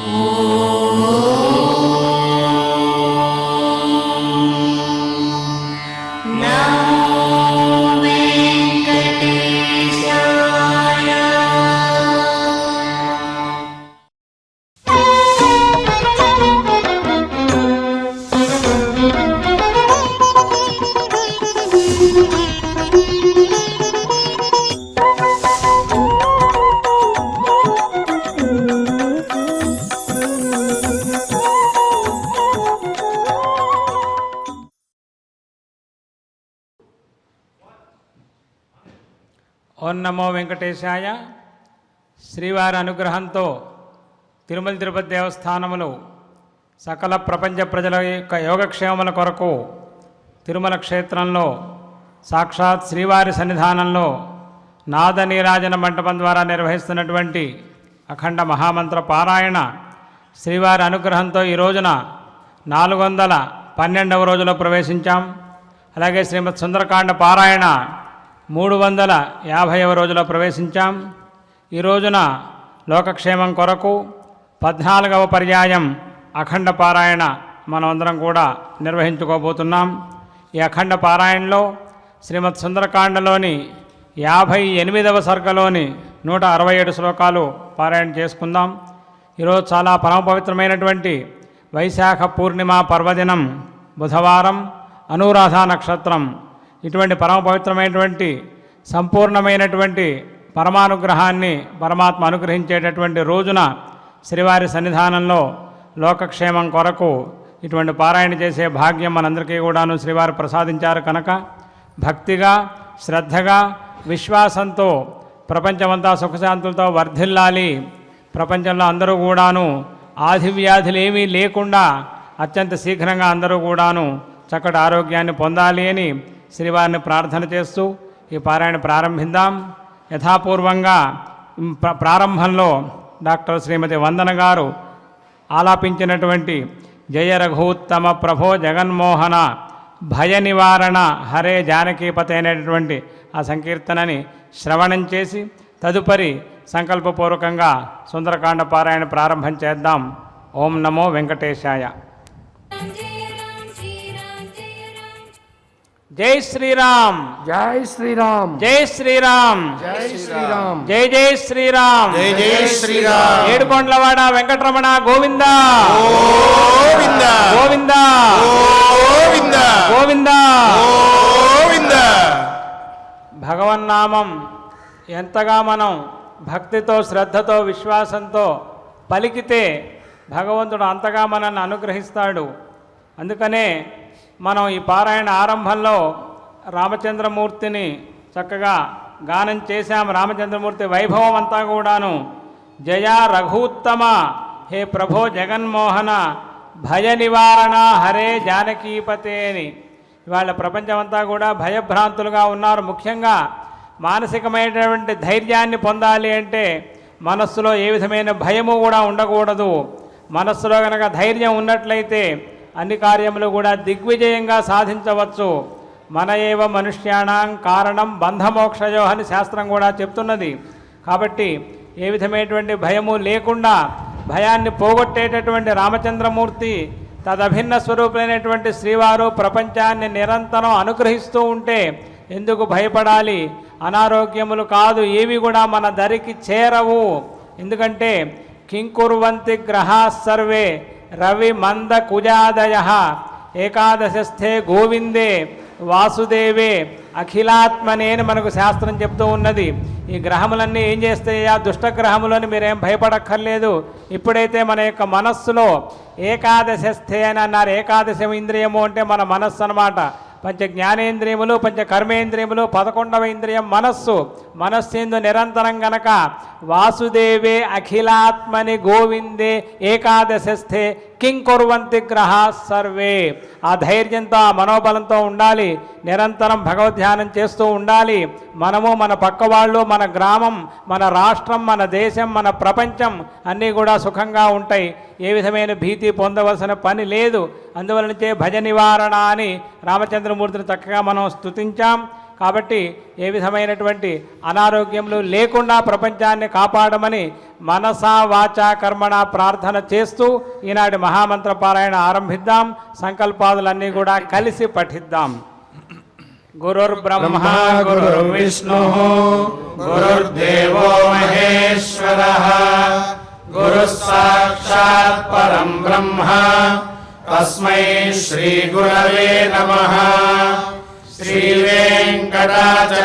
ఓం నమో వెంకటేశాయ. శ్రీవారి అనుగ్రహంతో తిరుమల తిరుపతి దేవస్థానములు సకల ప్రపంచ ప్రజల యొక్క యోగక్షేమముల కొరకు తిరుమల క్షేత్రంలో సాక్షాత్ శ్రీవారి సన్నిధానంలో నాద నీరాజన మంటపం ద్వారా నిర్వహిస్తున్నటువంటి అఖండ మహామంత్ర పారాయణ శ్రీవారి అనుగ్రహంతో ఈ రోజున 412వ రోజులో ప్రవేశించాం. అలాగే శ్రీమద్ సుందరకాండ పారాయణ 350వ రోజులో ప్రవేశించాం. ఈ రోజున లోకక్షేమం కొరకు 14వ పర్యాయం అఖండ పారాయణ మనమందరం కూడా నిర్వహించుకోబోతున్నాం. ఈ అఖండ పారాయణలో శ్రీమద్ సుందరకాండలోని 58వ సర్గలోని 167 శ్లోకాలు పారాయణ చేసుకుందాం. ఈరోజు చాలా పరమ పవిత్రమైనటువంటి వైశాఖ పూర్ణిమ పర్వదినం, బుధవారం, అనురాధ నక్షత్రం. ఇటువంటి పరమ పవిత్రమైనటువంటి సంపూర్ణమైనటువంటి పరమానుగ్రహాన్ని పరమాత్మ అనుగ్రహించేటటువంటి రోజున శ్రీవారి సన్నిధానంలో లోకక్షేమం కొరకు ఇటువంటి పారాయణ చేసే భాగ్యం మనందరికీ కూడాను శ్రీవారు ప్రసాదించారు కనుక భక్తిగా, శ్రద్ధగా, విశ్వాసంతో ప్రపంచమంతా సుఖశాంతులతో వర్ధిల్లాలి, ప్రపంచంలో అందరూ కూడాను ఆధివ్యాధులు ఏమీ లేకుండా అత్యంత శీఘ్రంగా అందరూ కూడాను చక్కటి ఆరోగ్యాన్ని పొందాలి అని శ్రీవారిని ప్రార్థన చేస్తూ ఈ పారాయణ ప్రారంభిద్దాం. యథాపూర్వంగా ప్రారంభంలో డాక్టర్ శ్రీమతి వందన గారు ఆలాపించినటువంటి జయ రఘుత్తమ ప్రభో జగన్మోహన భయ నివారణ హరే జానకీపతే అనేటటువంటి ఆ సంకీర్తనని శ్రవణం చేసి తదుపరి సంకల్పపూర్వకంగా సుందరకాండ పారాయణ ప్రారంభం చేద్దాం. ఓం నమో వెంకటేశాయ. జై శ్రీరామ్, జై శ్రీరామ్, జై శ్రీరామ్, జై శ్రీరామ్, జై జై శ్రీరామ్, జై జై శ్రీరామ్. ఏడుకొండలవాడ వెంకటరమణ గోవింద గోవింద గోవింద గోవింద గోవింద గోవింద. భగవన్నామం ఎంతగా మనం భక్తితో, శ్రద్ధతో, విశ్వాసంతో పలికితే భగవంతుడు అంతగా మనల్ని అనుగ్రహిస్తాడు. అందుకనే మనం ఈ పారాయణ ఆరంభంలో రామచంద్రమూర్తిని చక్కగా గానం చేశాం. రామచంద్రమూర్తి వైభవం అంతా కూడాను జయ రఘుత్తమ హే ప్రభో జగన్మోహన భయ నివారణ హరే జానకీపతే అని. ఇవాళ ప్రపంచమంతా కూడా భయభ్రాంతులుగా ఉన్నారు. ముఖ్యంగా మానసికమైనటువంటి ధైర్యాన్ని పొందాలి అంటే మనస్సులో ఏ విధమైన భయము కూడా ఉండకూడదు. మనస్సులో కనుక ధైర్యం ఉన్నట్లయితే అన్ని కార్యములు కూడా దిగ్విజయంగా సాధించవచ్చు. మన ఏవ మనుష్యాణం కారణం బంధమోక్షయో అని శాస్త్రం కూడా చెప్తున్నది. కాబట్టి ఏ విధమైనటువంటి భయము లేకుండా భయాన్ని పోగొట్టేటటువంటి రామచంద్రమూర్తి తదభిన్న స్వరూపులైనటువంటి శ్రీవారు ప్రపంచాన్ని నిరంతరం అనుగ్రహిస్తూ ఉంటే ఎందుకు భయపడాలి? అనారోగ్యములు కాదు ఏవి కూడా మన దరికి చేరవు. ఎందుకంటే కింకుర్వంతి గ్రహా సర్వే రవి మంద కుజాదయ ఏకాదశస్థే గోవిందే వాసుదేవే అఖిలాత్మనే అని మనకు శాస్త్రం చెప్తూ ఉన్నది. ఈ గ్రహములన్నీ ఏం చేస్తాయా? దుష్టగ్రహములని మీరేం భయపడక్కర్లేదు. ఇప్పుడైతే మన యొక్క మనస్సులో ఏకాదశస్థే అని అన్నారు. ఏకాదశం ఇంద్రియము అంటే మన మనస్సు అన్నమాట. పంచ జ్ఞానేంద్రియములు, పంచ కర్మేంద్రియములు, 11వ ఇంద్రియం మనస్సు. మనస్సేందు నిరంతరం గనక వాసుదేవే అఖిలాత్మని గోవిందే ఏకాదశస్థే కింకుర్వంతి గ్రహా సర్వే. ఆ ధైర్యంతో, ఆ మనోబలంతో ఉండాలి. నిరంతరం భగవద్ధ్యానం చేస్తూ ఉండాలి. మనము, మన పక్క వాళ్ళు, మన గ్రామం, మన రాష్ట్రం, మన దేశం, మన ప్రపంచం అన్నీ కూడా సుఖంగా ఉంటాయి. ఏ విధమైన భీతి పొందవలసిన పని లేదు. అందువలనచే భజ నివారణ అని రామచంద్రమూర్తిని చక్కగా మనం స్తుతించాం. కాబట్టి ఏ విధమైనటువంటి అనారోగ్యములు లేకుండా ప్రపంచాన్ని కాపాడమని మనసా వాచా కర్మణ ప్రార్థన చేస్తూ ఈనాటి మహామంత్ర పారాయణ ఆరంభిద్దాం. సంకల్పాదులన్నీ కూడా కలిసి పఠిద్దాం. గురుర్బ్రహ్మ గురుర్విష్ణు గురుర్దేవో మహేశ్వరః గురుః సాక్షాత్ పరం బ్రహ్మ తస్మై శ్రీ గురవే నమః. శ్రీ వెంకటాచలాధీశం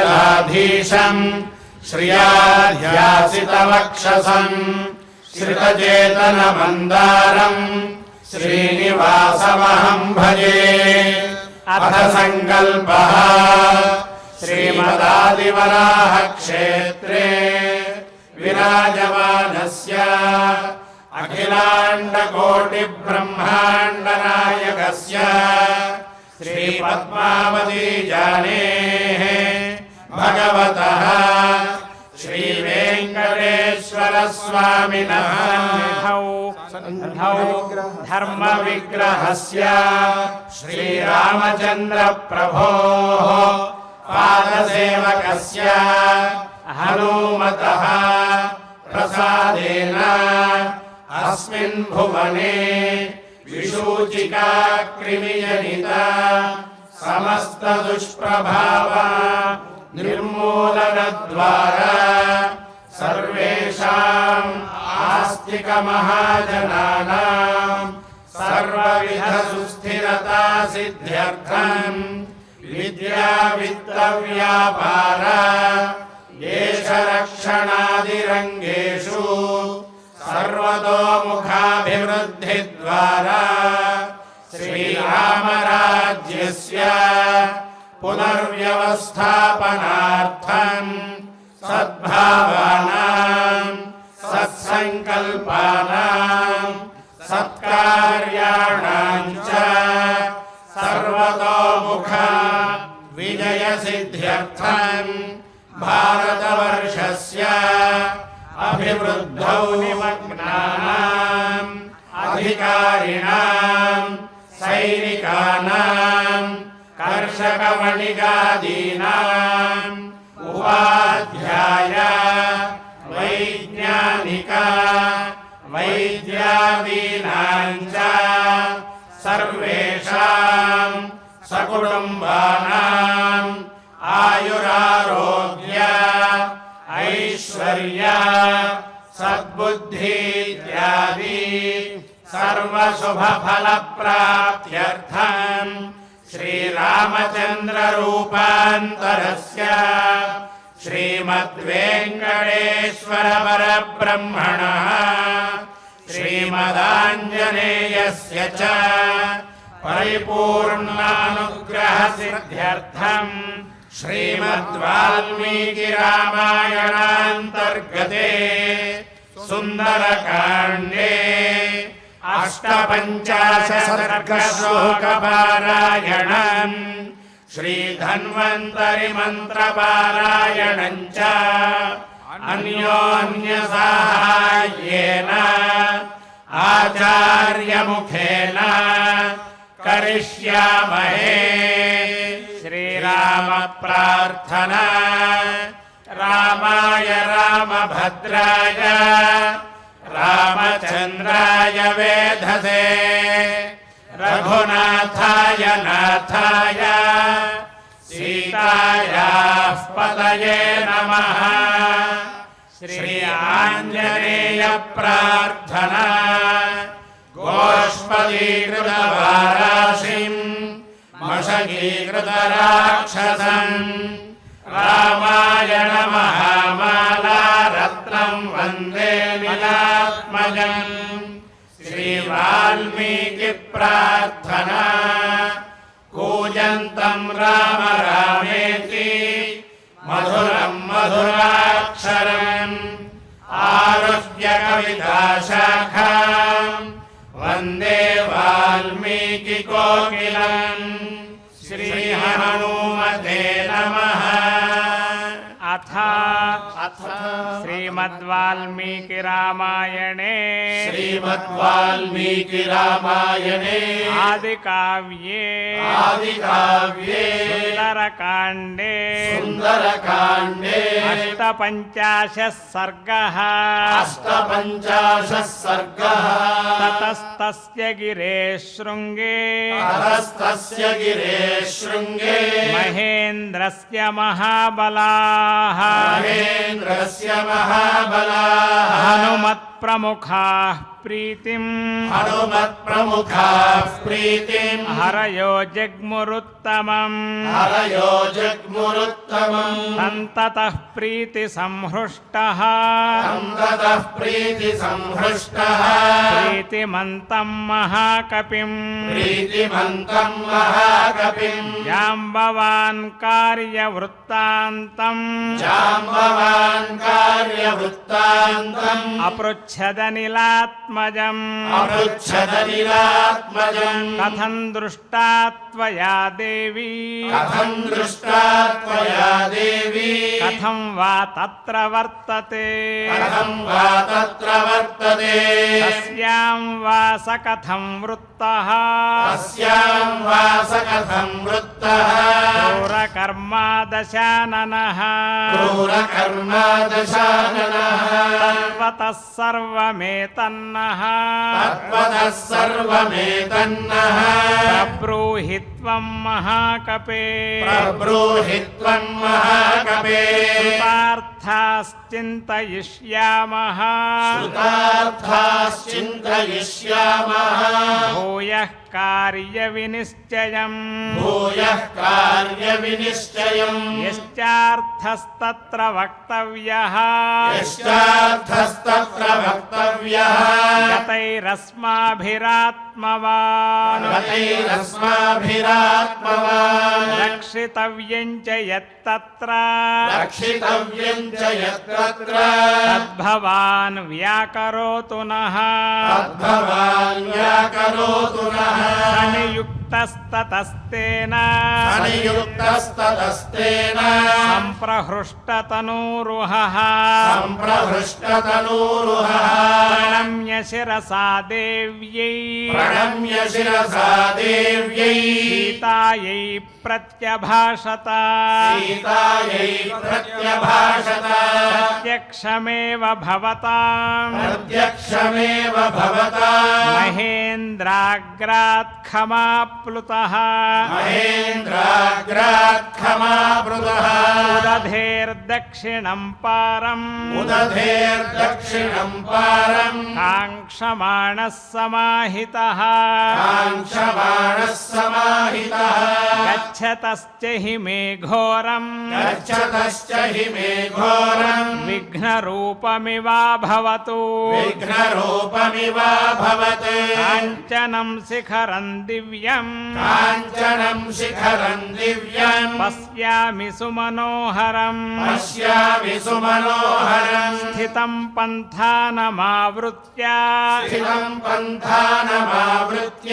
శ్రియాధ్యాసితవక్షసం శ్రితచేతన మందారం శ్రీనివాసమహం భజే. అథ సంకల్పః శ్రీమదాదివరాహ క్షేత్రే విరాజమానస్య అఖిలాండకోటి బ్రహ్మాండ నాయకస్య శ్రీ పద్మావతీ జానేః భగవతః శ్రీ వెంకటేశ్వర స్వామినః ధర్మ విగ్రహస్య శ్రీరామచంద్ర ప్రభోః పాదసేవకస్య హనుమతః ప్రసాదేన అస్మిన్ భువనే విశూచికా క్రిమిజనిత సమస్త దుష్ప్రభావ నిర్మూలన ద్వారా సర్వేషాం ఆస్తిక మహాజనానాం సర్వవిధ సుస్థిరతా సిద్ధ్యర్థం విద్యా విత్త వ్యాపార దేశ రక్షణాదిరంగేషు సర్వతోముఖాభివృద్ధి ద్వారా శ్రీరామరాజ్యస్య పునర్వ్యవస్థాపనార్థం సద్భావానాం సత్సంకల్పానాం సత్కార్యాణాం చ సర్వతోముఖ విజయ సిద్ధ్యర్థం భారతవర్షస్య అభివృద్ధౌ నిమగ్నానాం అధికారిణాం సైనికానాం కర్షక వణిగాదీనాం ఉపాధ్యాయ వైజ్ఞానిక వైద్యాదీనాం చ సర్వేషాం సకుటుంబానాం ఆయురారోగ్య ఐశ్వర్య సద్బుద్ధి ఇత్యాది సర్వశుభఫల ప్రాప్త్యర్థం శ్రీరామచంద్ర రూపాంతరస్య శ్రీమద్వేంకటేశ్వర పరబ్రహ్మణః శ్రీమదాంజనేయస్య చ పరిపూర్ణానుగ్రహ సిద్ధ్యర్థం శ్రీమద్వాల్మీకి రామాయణాంతర్గతే సుందరకాండే అష్టపంచాశతసర్గశ్లోకపారాయణం శ్రీధన్వంతరి మంత్రపారాయణం చ అన్యోన్య సాహాయ్యేన ఆచార్యముఖేన కరిష్యామహే. శ్రీరామ ప్రార్థనా. రామాయ రామభద్రాయ రామచంద్రాయ వేధసే రఘునాథాయ నాథాయ సీతాయాః పతయే నమః. శ్రీ ఆంజనేయ ప్రార్థనా. గోష్పదీకృత వారాశిం మషగీకృత రాక్షసం రామాయణ మహామాలా రత్నం వందే నిలాత్మజం. శ్రీ వాల్మీకి ప్రార్థనా. కూజంతం రామ రామేతి మధురం మధురాక్షరం ఆరుహ్య కవితాశాఖాం వందే వాల్మీకి కోకిలం. శ్రీ హనుమతే నమః. అథ శ్రీమద్వాల్మీకి రామాయణే श्रीमद्वाल्मीकि रामायणे ఆదికావ్యే आदिकाव्ये సుందరకాండే सुन्दरकाण्डे అష్టపంచాశः సర్గः अष्टपञ्चाशः सर्गः తతస్తస్య గిరే శృంగే ततस्तस्य गिरेः शृङ्गे మహేంద్రస్య మహాబలాః महेन्द्रस्य महाबलाः హనుమత్ప్రముఖాః ప్రీతిం हनुमत्प्रमुखाः प्रीतिम् హరయో జగ్మురుత్తమం हरयो जग्मुरुत्तमम् తంతతః ప్రీతి సంహృష్టः तं ततः प्रीतिसंहृष्टः ప్రీతిమంతం మహాకపిం प्रीतिमन्तं महाकविम् జాంబవాన్ కార్యవృత్తాంతం जाम्बवान् कार्यवृत्तान्तम् అపృచ్ఛదనిలాత్మజం अपृच्छदनिलात्मजम् కథం దృష్టా త్వయా దేవీ कथं दृष्टा त्वया देवी కథం వా తత్ర వర్తతే कथं वा तत्र वर्तते తస్యాం వాస కథం వృత్తః तस्यां वास कथं वृत्तः క్రూరకర్మాదశాననః क्रूरकर्मा दशाननः తత్వతః సర్వమేతన్నః तत्त्वतः सर्वमेतन्नः ప్రబ్రూహి త్వం మహాకపే प्रब्रूहि त्वं महाकवे కృతార్థాశ్చింతయిష్యామః श्रुतार्थाश्चिन्तयिष्यामः భూయః కార్యవినిశ్చయం भूयः कार्यविनिश्चयम् యశ్చార్థస్తత్ర వక్తవ్యః यश्चार्थस्तत्र वक्तव्यः గతైరస్మాభిరాత్మవాన్ गतैरस्माभिरात्मवान् రక్షితవ్యం చ యత్తత్ర रक्षितव्यम् च यत्र తద్భవాన్ వ్యాకరోతు నః तद्भवान् व्याकरोतु नः సనియుక్తస్తతస్తేన अनियुक्तस्ततस्तेन సంప్రహృష్టతనూరుహః सम्प्रहृष्टतनूरुहः ప్రణమ్య శిరసా దేవ్యై प्रणम्य शिरसा देव्यै సీతాయై ప్రత్యభాషత सीतायै प्रत्यभाषत ప్రత్యక్షమేవ భవతాం प्रत्यक्षमेव भवता మహేంద్రాగ్రాత్ ఖమాప్లుతః महेन्द्राग्रात् क्षमावृतः ఉదధేర్దక్షిణం పారం उदधेर्दक्षिणम् पारम् కాంక్షమాణः సమాహితః काङ्क्षमाणः समाहितः గచ్చతశ్చ హి మే ఘోరం गच्छतश्च हि मे घोरम् విఘ్నరూపమివాభవతు विघ्नरूपमिवाभवत् కాంచనం శిఖరం దివ్యం काञ्चनम् शिखरम् दिव्यम् పశ్యామి సుమనోహరం पश्यामि सुमनोहरम् స్థితం పంథానమావృత్య स्थितम् पन्थानमावृत्य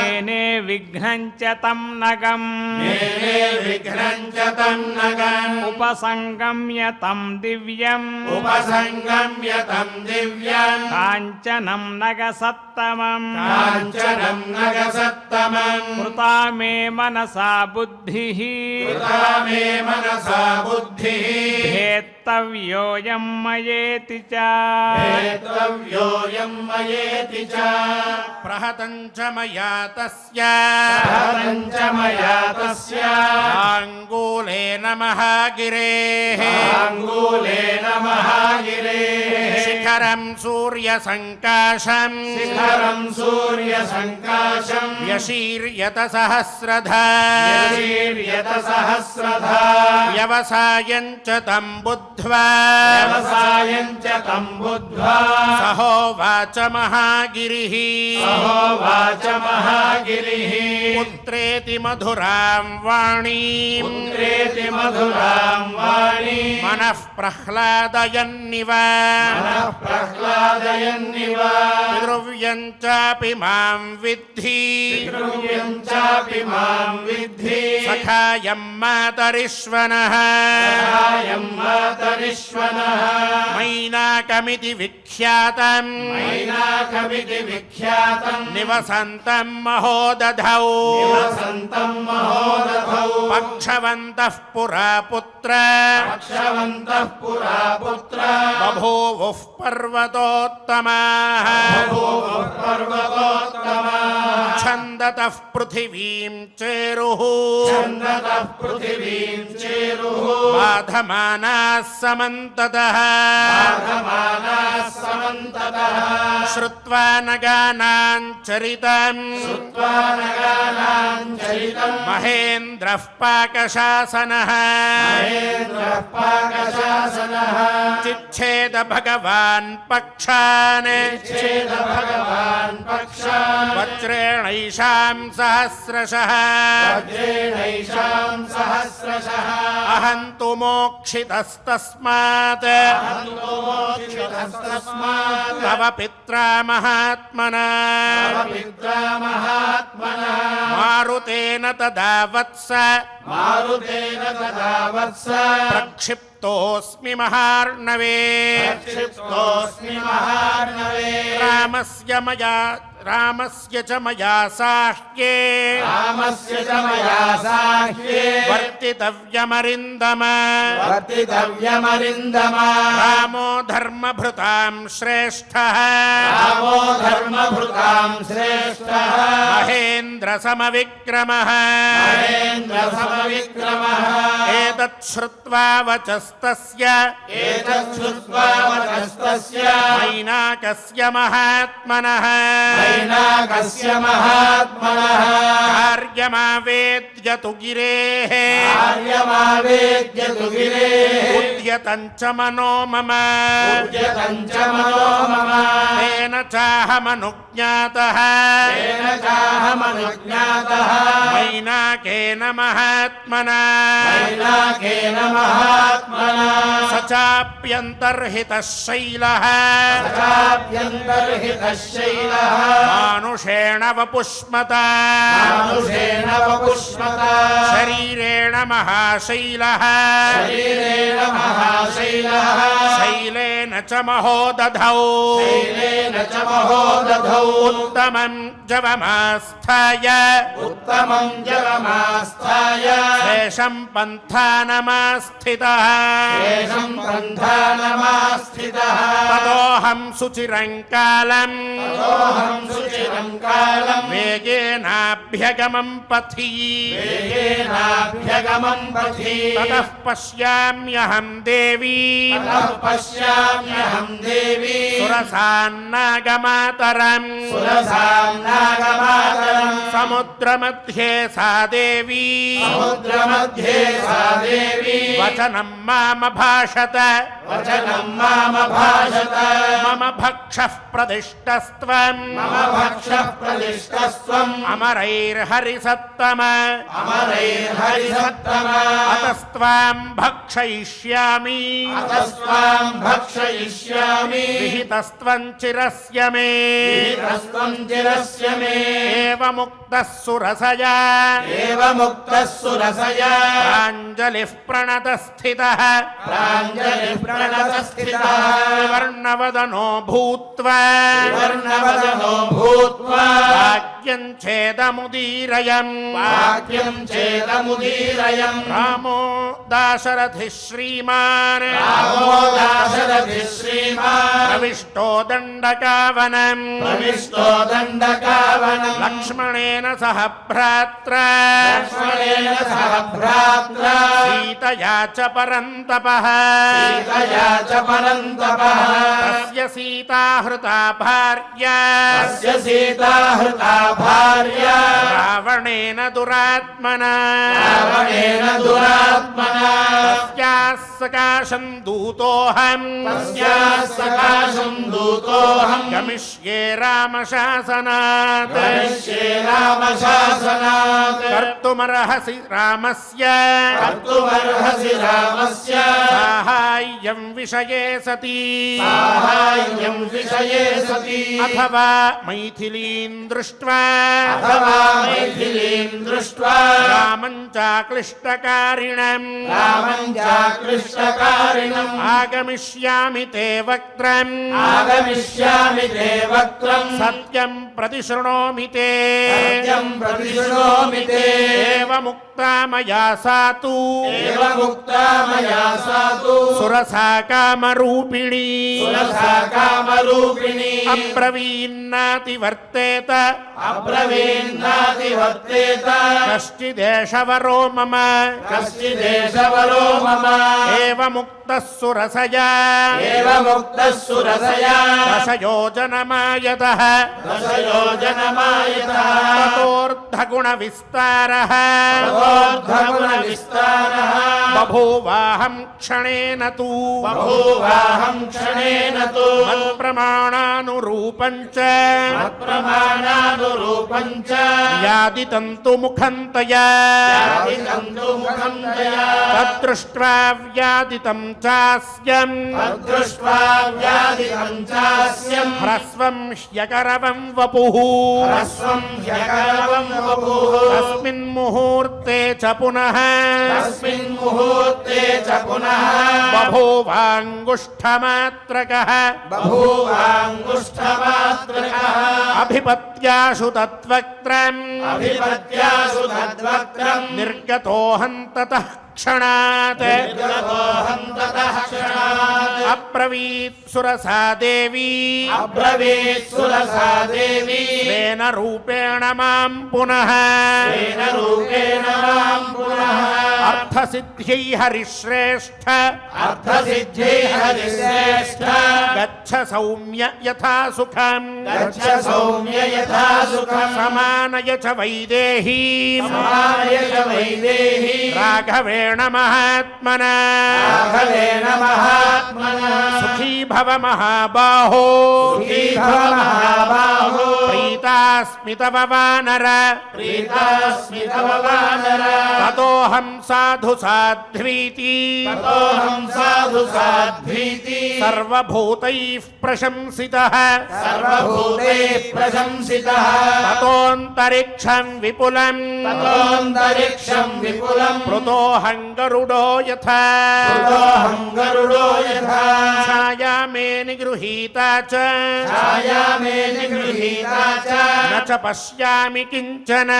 నేనే విఘ్నం చ తం నగం मेने विघ्नम् च तन्नगम् ఉపసంగమ్య తం దివ్యం उपसङ्गम्य तम् दिव्यम् కాంచనం నగసత్తమం काञ्चनम् नगसत्तमम् కృతా మే మనసా బుద్ధిః कृता मे मनसा बुद्धिः భేత్తవ్యోయం మయేతి చ हेतव्योऽयम् मयेति च प्रहतं च मया तस्य हरम् च मया तस्य आङ्गूलेन महागिरेः आङ्गूलेन महागिरेः शिखरं सूर्यसङ्काशम् शिखरम् सूर्यसङ्काशम् व्यशीर्यत सहस्रधा यशीर्यतसहस्रधा व्यवसायं च तं बुद्ध्वा व्यवसायम् च तम् बुद्ध्वा सहोवाच महागिरिः सहोवाच महागिरिः पुत्रेति मधुरां वाणीम् पुत्रेति मधुराम् वाणीम् मनः प्रह्लादयन्निव मनः प्रह्लादयन्निव पितृव्यं चापि मां विद्धि पितृव्यम् चापि माम् विद्धि सखायं मातरिष्वनः सहायम् मातरिष्वनः मातरिश्वनः मैनाकमिति विख्यातम् मैनाकमिति विख्यातम् निवसन्तं महोदधौ निवसन्तं महोदधौ पक्षवन्तः पुरा पुत्र रक्षवन्तः पुरा पुत्र बभूवुः पर्वतोत्तमाः बभूवुः पर्वतोत्तमाः छन्दतः पृथिवीं चेरुः छन्दतः पृथिवीं चेरुः बाधमानाः समन्ततः बाधमानाः समन्ततः श्रुत्वा नगानां चरितम् श्रुत्वा नगानां चरितम् महेन्द्रः पाकशासनः महेन्द्रः पाकशासनः चिच्छेद भगवान् पक्षान् चेद भगवान् पक्षान् वज्रेणैषां सहस्रशः वज्रेणैषां सहस्रशः अहं तु मोक्षितस्तस्मात् तस्मात् तव पित्रा महात्मना पित्रा महात्मनः मारुतेन तदा वत्स मारुतेन तदा वत्स प्रक्षिप्तोऽस्मि महार्णवे प्रक्षिप्तोऽस्मि महार्णवे रामस्य च मया साह्ये रामस्य च मया साह्ये वर्तितव्यमरिन्दम वर्तितव्यमरिन्दम रामो धर्मभृतां श्रेष्ठः रामो धर्मभृतां श्रेष्ठः महेन्द्रसमविक्रमः महेन्द्रसमविक्रमः एतत् श्रुत्वा वचस्तस्य एतत् श्रुत्वा वचस्तस्य मैनाकस्य महात्मनः मैनाकस्य महात्मनः कार्यमावेद्य तु गिरेः कार्यमावेद्य तु गिरेः उद्यतं च मनो मम उद्यतं च मनो मम तेन चाहमनुज्ञातः तेन चाहमनुज्ञातः मैनाकेन महात्मना मैनाकेन महात्मना स चाप्यन्तर्हितः शैलः तथाप्यन्तर्हितः शैलः मानुषेण वपुष्मता मानुषेण वपुष्मता शरीरेण महाशैलः शरीरेण महाशैलः शैलेन च महोदधौ शैलेन च महोदधौ उत्तमं जवमास्थाय उत्तमं जलमास्थाय शेषं पन्थानमास्थितः शेषं पन्थानमास्थितः ततोऽहं सुचिरं कालं ततोऽहं सुचिरं कालं वेगेनाभ्यगमं पथि वेगेनाभ्यगमं पथि ततः पश्याम्यहं देवी ततः पश्याम्यहं देवी सुरसान्नागमातरम् सुरसां नागमातरं समुद्रमध्ये सा देवी समुद्रमध्ये सा देवी वचनं मामभाषत वचनं मामभाषत मम भक्षः प्रदिष्टस्त्वम् मम भक्षः प्रदिष्टस्त्वम् अमरैर्हरिसत्तम अमरैर्हरिसत्तम अतस्त्वां भक्षयिष्यामि अतस्त्वां भक्षयिष्यामि विहितस्त्वं चिरस्य मे विहितस्त्वं चिरस्य मे एवमुक्तः सुरसया एवमुक्तः सुरसया प्राञ्जलिः प्रणतस्थितः प्राञ्जलिः प्रणतस्थितः वर्णवदनो भूत्वा वर्णवदनो भूत्वा वाक्यं चेदमुदीरयम् वाक्यं चेदमुदीरयम् रामो दाशरथिः श्रीमान् रामो दाशरथिः श्रीमान् प्रविष्टो दण्डकावनम् प्रविष्टो दण्डकावनम् लक्ष्मणेन सह भ्रात्रा लक्ष्मणेन सह भ्रात्रा सीतया च परन्तपः सीतया च परन्तपः तस्य सीता हृता भार्या तस्य सीता हृता भार्या रावणेन दुरात्मना रावणेन दुरात्मना तस्याः सकाशं दूतोऽहम् तस्याः सकाशं दूतोऽहम् गमिष्ये रामशासनात् गमिष्ये रामशासनात् कर्तुमर्हसि रामस्य कर्तुमर्हसि रामस्य साहाय्यं विषये सति साहाय्यं विषये सति अथवा मैथिलीं दृष्ट्वा अथवा मैथिलीं दृष्ट्वा रामं चाक्लिष्टकारिणम् रामं चाक्लिष्टकारिणम् आगमिष्यामि ते वक्त्रम् आगमिष्यामि ते वक्त्रम् सत्यं प्रतिशृणोमि ते सत्यं प्रतिशृणोमि ते एवमुक्ता मया सा तु एवमुक्ता मया सा तु सुरसा कामरूपिणी सुरसा कामरूपिणी अब्रवीन्नातिवर्तेत अब्रवीन्नातिवर्तेत कश्चिदेशवरो मम कश्चिदेशवरो मम एवमुक्तः सुरसया एवमुक्तः सुरसया दशयोजनमायतः दशयोजनमायतः ततोऽर्धगुणविस्तारः ततोऽर्धगुणविस्तारः बभूवाहं क्षणेन तु बभूवाहं क्षणेन तु मत्प्रमाणानुरूपं च मत्प्रमाणानुरूपं च यादितं तु मुखं तया यादितं तु मुखं तया तद्दृष्ट्वा व्यादितं चास्यम् तद्दृष्ट्वा व्यादितं चास्यम् ह्रस्वं ह्यकरवं वपुः ह्रस्वं ह्यकरवं वपुः तस्मिन् मुहूर्ते च पुनः तस्मिन् मुहूर्ते च पुनः बभूवाङ्गुष्ठमात्रकः बभूवाङ्गुष्ठमात्रकः अभिपत्याशु तद्वक्त्रम् अभिपत्यासु तद्वक्त्रम् निर्गतोऽहं ततः क्षणात् निर्गतोऽहं ततः क्षणात् अब्रवीत् सुरसा देवी अब्रवीत् सुरसा देवी स्वेन रूपेण मां पुनः तेन रूपेण मां पुनः अर्थसिद्ध्यै हरिश्रेष्ठ अर्थसिद्ध्यै हरिश्रेष्ठ गच्छ सौम्य यथा सुखम् गच्छ सौम्य यथा सुखम् समानय च वैदेहीं समाय च वैदेही राघवेण महात्मना राघवेण महात्मना सुखी भव महाबाहो सुखी भव महाबाहो प्रीतास्मि तव वानर प्रीतास्मि तव वानर ततोऽहं साधु साध्वीति ततोऽहं साधु साध्वीति सर्वभूतैः प्रशंसितः सर्वभूतैः प्रशंसितः ततोऽन्तरिक्षं विपुलम् ततोऽन्तरिक्षं विपुलम् प्लुतोऽहं गरुडो यथा कृतोऽहं गरुडो यथा छाया मे निगृहीता च छाया मे निगृहीता च न च पश्यामि किञ्चन न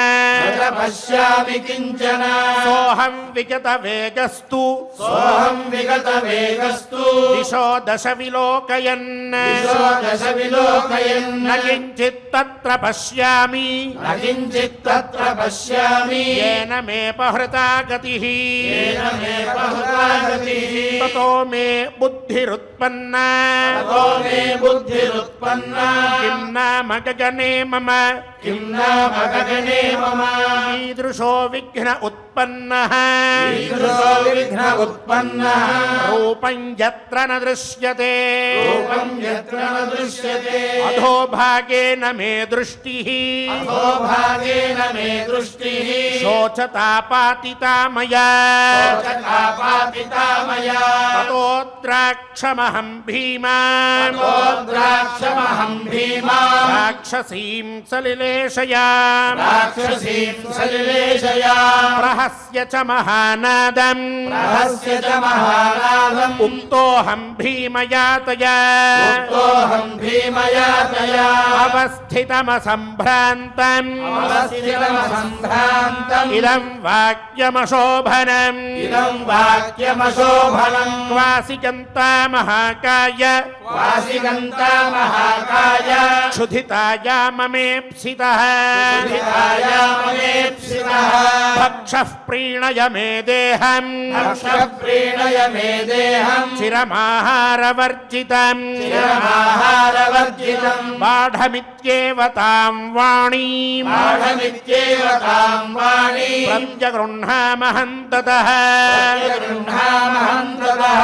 च पश्यामि किञ्चन सोऽहं विगतवेगस्तु सोऽहं विगतवेगस्तु दिशो दश विलोकयन् दिशो दश विलोकयन् न किञ्चित् तत्र पश्यामि न किञ्चित् तत्र पश्यामि येन मे पहृता गतिः येन मे बहुधा गतिः ततो मे बुद्धिरुत्पन्ना ततो मे बुद्धिरुत्पन्ना किं नाम गगने मम किं नाम गगने मम ईदृशो विघ्न उत्पन्नः ईदृशो विघ्न उत्पन्नः रूपं यत्र न दृश्यते रूपं यत्र न दृश्यते अधोभागेन मे दृष्टिः अधोभागेन मे दृष्टिः शोचतापातिता मया शोचतापातिता मया ततोऽद्राक्षमहं भीमान् ततोऽद्राक्षमहं भीमान् राक्षसीं सलिलेशयाम् राक्षसीं सलिलेशया प्रहस्य च महानादम् रहस्य च महानादम् उक्तोऽहं भीमयातया उक्तोऽहं भीमयातया अवस्थितमसम्भ्रान्तम् अवस्थितमसम्भ्रान्तम् इदं वाक्यमशोभनम् इदं वाक्यमशोभनम् क्वासि गन्ता महाकाय वासिगन्ता महाकाय क्षुधिताया ममेप्सितः क्षुधितायाममेप्सितः भक्षः प्रीणय मे देहम् भक्षः प्रीणय मे देहम् चिरमाहारवर्जितम् चिरमाहारवर्जितम् बाढमित्येव तां वाणीम् बाढमित्येव तां वाणीम् प्रत्यगृह्णामहं ततः प्रत्यगृह्णामहं ततः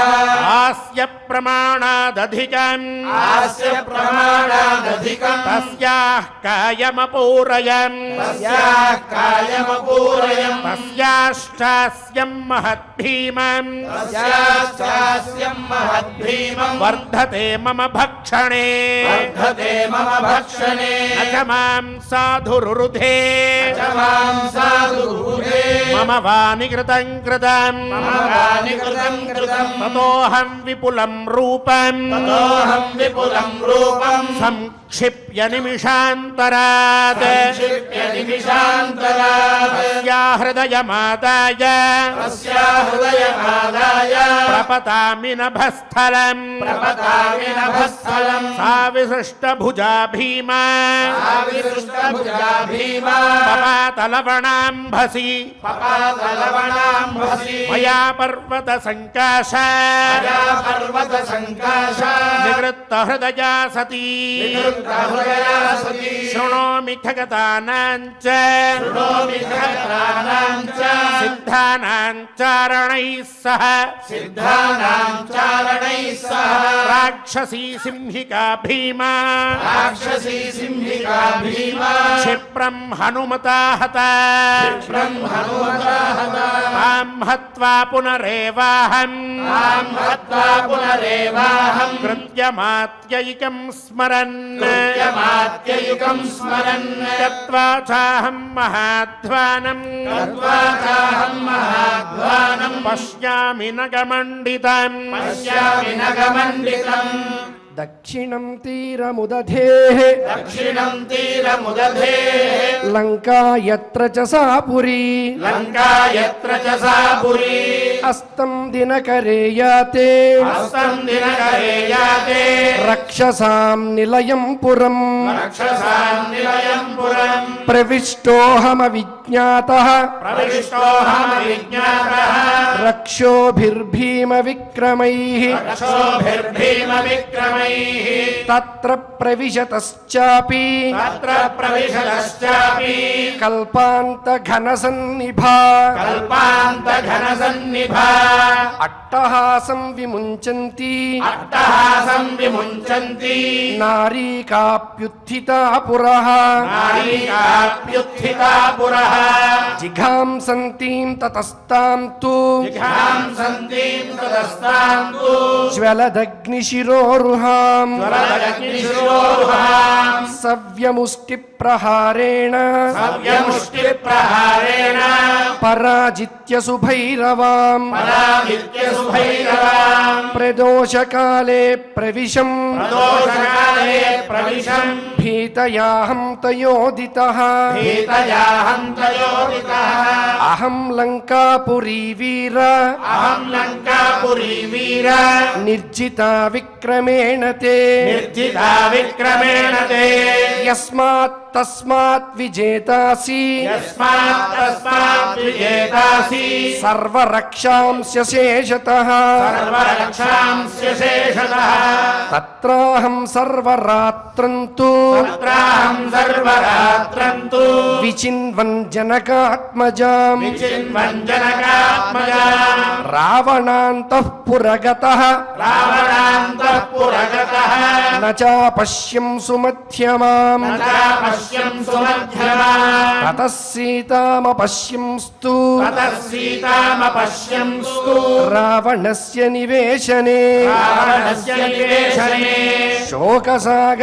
हास्य ప్రమాణాదధికం ఆస్య ప్రమాణాదధికం తస్యాః కాయమపూరయం తస్యాః కాయమపూరయం తస్యాశ్చాస్యం మహద్భీమం తస్యాస్యాస్యం మహద్భీమం వర్ధతే మమ భక్షణే వర్ధతే మమ భక్షణే న చ మాం సాధురురుధే చ మాం సాధురుదే మమ వాని కృతం కృతం మమ వాని కృతం కృతం తతోహం విపులం రూపం తతోహం విపులం రూపం సంక్షిప్య నిమిషాంతరాత్ సంక్షిప్య నిమిషాంతరాత్ తస్యా హృదయమాదాయ తస్యా హృదయమాదాయ ప్రపతామి నభస్థలం ప్రపతామి నభస్థలం సా విసృష్టభుజా భీమా ఆవిసృష్టభుజా భీమా పపాతలవణాంభసి పపాతలవణాంభసి మయా పర్వత సంకాశ మయా పర్వత సంకాశ నివృత్త హృదయా సతీ నివృత్తహృదయా సతీ శృణోమి ఖగతానాం చ శృణోమి ఖగతానాం చ సిద్ధానాం చారణైః సహ సిద్ధానాం చారణైః సహ రాక్షసీ సింహికా భీమా రాక్షసీ సింహికా భీమా క్షిప్రం హనుమతా హత బ్రహ్మణోదా హతా తాం హత్వా పునరేవాహం తాం హత్వా పునరేవాహం కృత్యమాత్యైకం స్మరన్ కృత్యమాత్యయుగం స్మరన్ గత్వా చాహం మహాధ్వానం గత్వా చాహం మహాధ్వానం పశ్యామి నగమండితం పశ్యామి నగమండితం దక్షిణం తీరముదధే దక్షిణం తీరముదధే లంకా యత్ర చ సా పురీ లంకా యత్ర చ సా పురీ అస్తం దినకరే యాతే హస్తం దినకరే యాతే రక్షసాం నిలయం పురం రక్షసాం నిలయం పురం ప్రవిష్టోహమవిజ్ఞాతః ప్రవిష్టోహమవిజ్ఞాతః రక్షోభిర్భీమ విక్రమైః రక్షోభిర్భీమ విక్రమైః తత్ర ప్రవిశతశ్చాపి తత్ర ప్రవిశతశ్చాపి కల్పాంత ఘనసన్నిభా కల్పాంత ఘనసన్నిభా అట్టహాసం విముంచంతి అట్టహాసం విముంచంతి నారీకాప్యుత్థితా పురః నారీకాప్యుత్థితా పురః జిఘాంసంతీం తతస్తాం తు జిఘాంసంతీం తదస్తాంతు జ్వలదగ్నిశిరోరుహాం జ్వలదగ్నిశిరోరుహాం సవ్యముష్టి ప్రహారేణ సవ్యముష్టిప్రహారేణ పరాజిత్య సుభైరవాం పరాజిత్య సుభైరవాం ప్రదోషకాలే ప్రవిశం ప్రదోషకాలే ప్రవిశం భీతయాహం తయోదితః భీతయాహం తయోదితః అహం లంకాపురీ వీర అహం లంకాపురీ వీర నిర్జితా విక్రమేణ తే నిర్జితా విక్రమేణ తే యస్మాత్ తస్మాత్ విజేతాసి యస్మాత్ తస్మాత్ విజేతాసి సర్వరక్షాంస్య శేషతః సర్వరక్షాంస్య శేషతః తత్రాహం సర్వరాత్రంతు తత్రాహం సర్వరాత్రంతు విచిన్వన్ జనకాత్మజాం విచిన్వంజనకాత్మజాం రావణాంతః పురగతః రావణాంతః పురగతః న చాపశ్యం సుమధ్యమాం న చాపశ్యం సుమధ్యమాం తతః సీతామపశ్యంస్తు తతః సీతామపశ్యంస్తు రావణస్య నివేశనే రావణస్య నివేశనే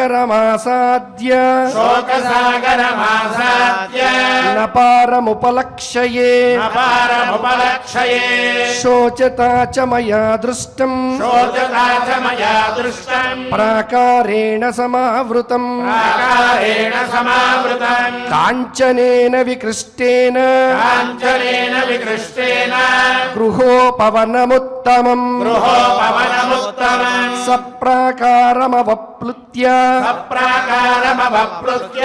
శోకసాగరమాసాద్య శోకసాగరమాసాద్య నపారముపలక్ష్యయే అపారముపలక్షయే శోచతా చ మయా దృష్టం శోచతా చ మయా దృష్టం ప్రాకారేణ సమావృతం ప్రాకారేణ సమావృతం కాంచనేన వికృష్టేన కాంచనేన వికృష్టేన గృహోపవనముత్తమం గృహోపవనముత్తమం సప్రాకారమవప్లుత్య సప్రాకారమవప్లుత్య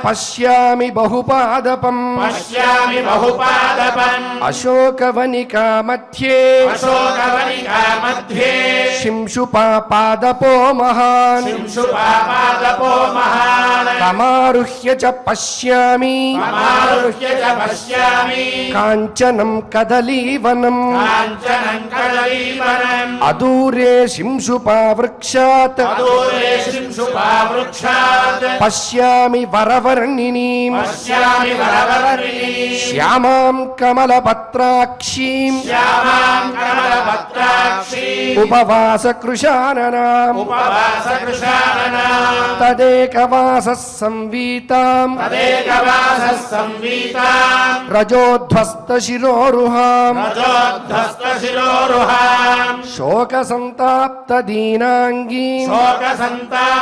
పశ్యామి బహుప బహుపాదపం పశ్యామి బహుపాదపం అశోకవనికా మధ్యే అశోకవనికా మధ్యే శింశుపాపాదపో మహాన్ శింశుపాపాదపో మహాన్ తమారుహ్య చ పశ్యామి సమారుహ్య చ పశ్యామి కాంచనం కదలీవనం కాంచనం కదలీవనం అదూరే శింశుపావృక్షాత్ అదూరే శింశుపావృక్షాత్ పశ్యామి వరవర్ణినీం పశ్యామి వరవర్ణిని శ్యామాం కమలపత్రాక్షీం శ్యామాం కమలపత్రాక్షి ఉపవాసకృశాననాం ఉపవాసకృశాననాం తదేకవాసः సంవీతాం తదేకవాసः సంవీతాం రజోధ్వస్తశిరోరుహాం రజోద్ధస్తశిరోరుహాం శోకసంతాప్తదీనాంగీం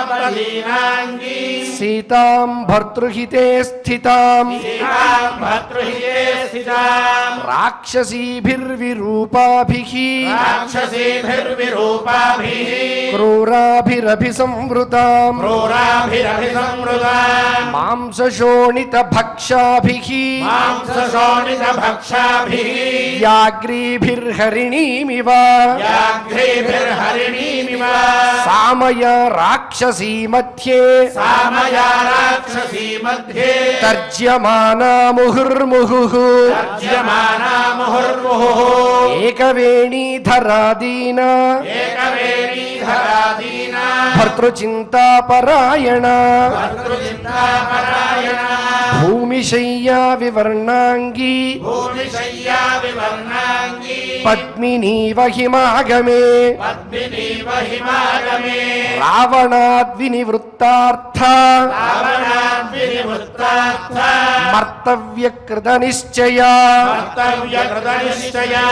శోకసంతాపదీనాంగీ సీతాం భర్తృహితే స్థితాం సీతాం భర్తృహితే స్థితాం రాక్షసీభిర్విరూపాభిః రాక్షసీభిర్విరూపాభిः క్రూరాభిరభిసంవృతాం క్రూరాభిరభిసంవృతాం మాంసశోణితభక్షాభిః మాంసశోణితభక్షాభిः వ్యాఘ్రీభిర్హరిణీమివ వ్యాఘ్రీభిర్హరిణీమివ సామయా రాక్షసీ మధ్యే సామయా రాక్షసీ మధ్యే తర్జ్యమానా ముహుర్ముహుః తర్జ్యమానా ముహుర్ముహుః ఏకవేణీధరాదీనా ఏకవేణీధరాదీనా భర్తృచింతాపరాయణ భర్తృచింతాపరాయణ భూమిశయ్యా వివర్ణాంగీ భూమిశయ్యా వివర్ణాంగీ పద్మినీవ హిమాగమే పద్మినీవ హిమాగమే రావణాద్వినివృత్తార్థ రావణాద్వినివృత్తార్థ మర్తవ్యకృత నిశ్చయా కర్తవ్యకృతనిశ్చయా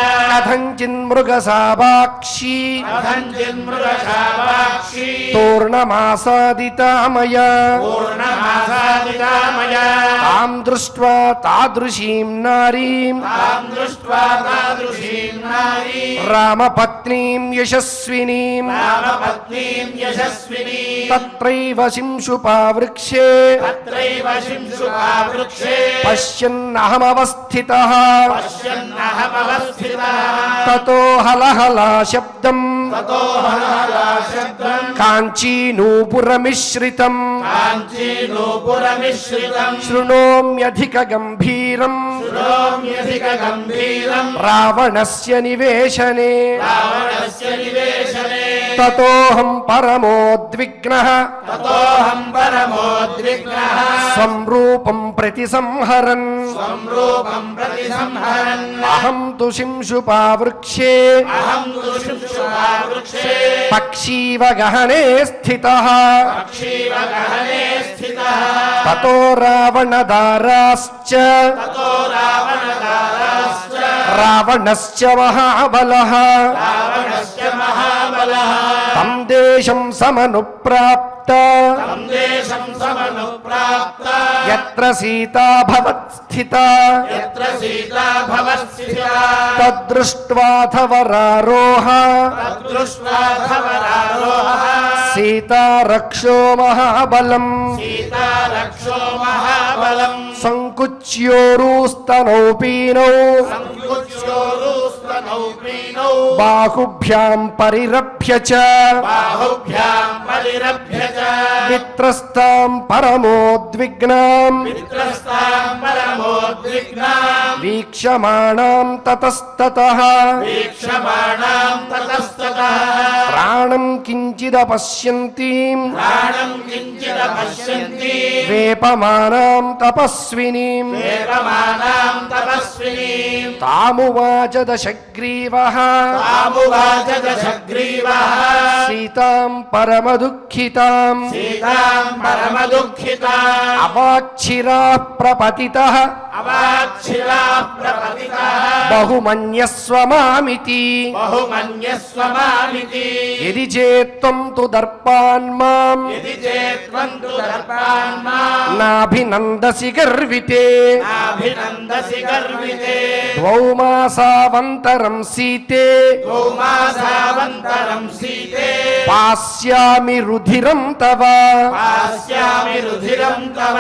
కథంచిన్మృగసాభాక్షి కథంచిన్మృగశావాక్షి తోర్ణమాసాదితామయ పూర్ణమాసాదితామయా తాం దృష్ట్వా తాదృశీం నారీం తాం దృష్ట్వా తాదృశీం నారీ రామపత్నీం యశస్వినీం రామపత్నీం యశస్వినీ తత్రైవ శింశుపావృక్షే తత్రైవ శింశుపావృక్షే పశ్యన్నహమవస్థితః పశ్యన్నహమవస్థితः తతో హలహలా శబ్దం తతో హలహలా శబ్దం కాంచీనూపురమిశ్రితం కాంచీనూపురమిశ్రితం శృణోమ్యధిక గంభీరం శృణోమ్యధిక గంభీరం రావణస్య నివేశనే రావణస్య నివేశనే తతోహం పరమోద్విగ్నః తతోహం పరమోద్విగ్నః స్వం రూపం ప్రతి సంహరన్ స్వం రూపం ప్రతి సంహరన్ అహం తు శింశుపావృక్షే అహం తు శింశుపావృక్షే పక్షీవ గహనే స్థితః పక్షీవ గహనే స్థితః తతో రావణదారాశ్చ తతో రావణదారాశ్చ రావణశ్చ మహాబలః రావణస్య మహాబలః తం దేశం సమనుప్రాప్త తం దేశం సమనుప్రాప్త యత్ర సీతా భవత్ స్థితా యత్ర సీతా భవత్స్థితా తద్దృష్ట్వాథ వరారోహ తద్దృష్ట్వాధవరారోహः సీతా రక్షో మహాబలం సీతా రక్షో మహాబలం సంకుచ్యోరుస్తనౌ పీనౌ సంకుచ్యోరుస్తనౌ పీనౌ బాహుభ్యాం పరిరభ్య చ బాహుభ్యాం పరిరభ్య చ విత్రస్తాం పరమోద్విగ్నాం మిత్రస్తాం పరమోద్విగ్నాం వీక్షమాణాం తతస్తతః వీక్షమాణాం తతస్తతః ప్రాణం కించిదపశ్యంతీం ప్రాణం కించిద పశ్యంతి వేపమానాం తపస్వినీం వేపమానాం తపస్వినీం తామువాచ దశగ్రీవః తామువాచ దశగ్రీవः సీతాం పరమదుఃఖితాం సీతాం పరమదుఃఖితాం అవాక్షిరాః ప్రపతితః అవాక్షిరా ప్రపతితః బహుమన్యస్వ మామితి బహుమన్యస్వ మామితి యది చేత్వం తు దర్పాన్ మాం యది చేత్వం తు దర్పాన్ మాం నాభినందసి గర్వితే నాభినందసి గర్వితే ద్వౌ మాసావంతరం సీతే గోమాసావంతరం సీతే పాస్యామి రుధిరం తవ పాస్యామి రుధిరం తవ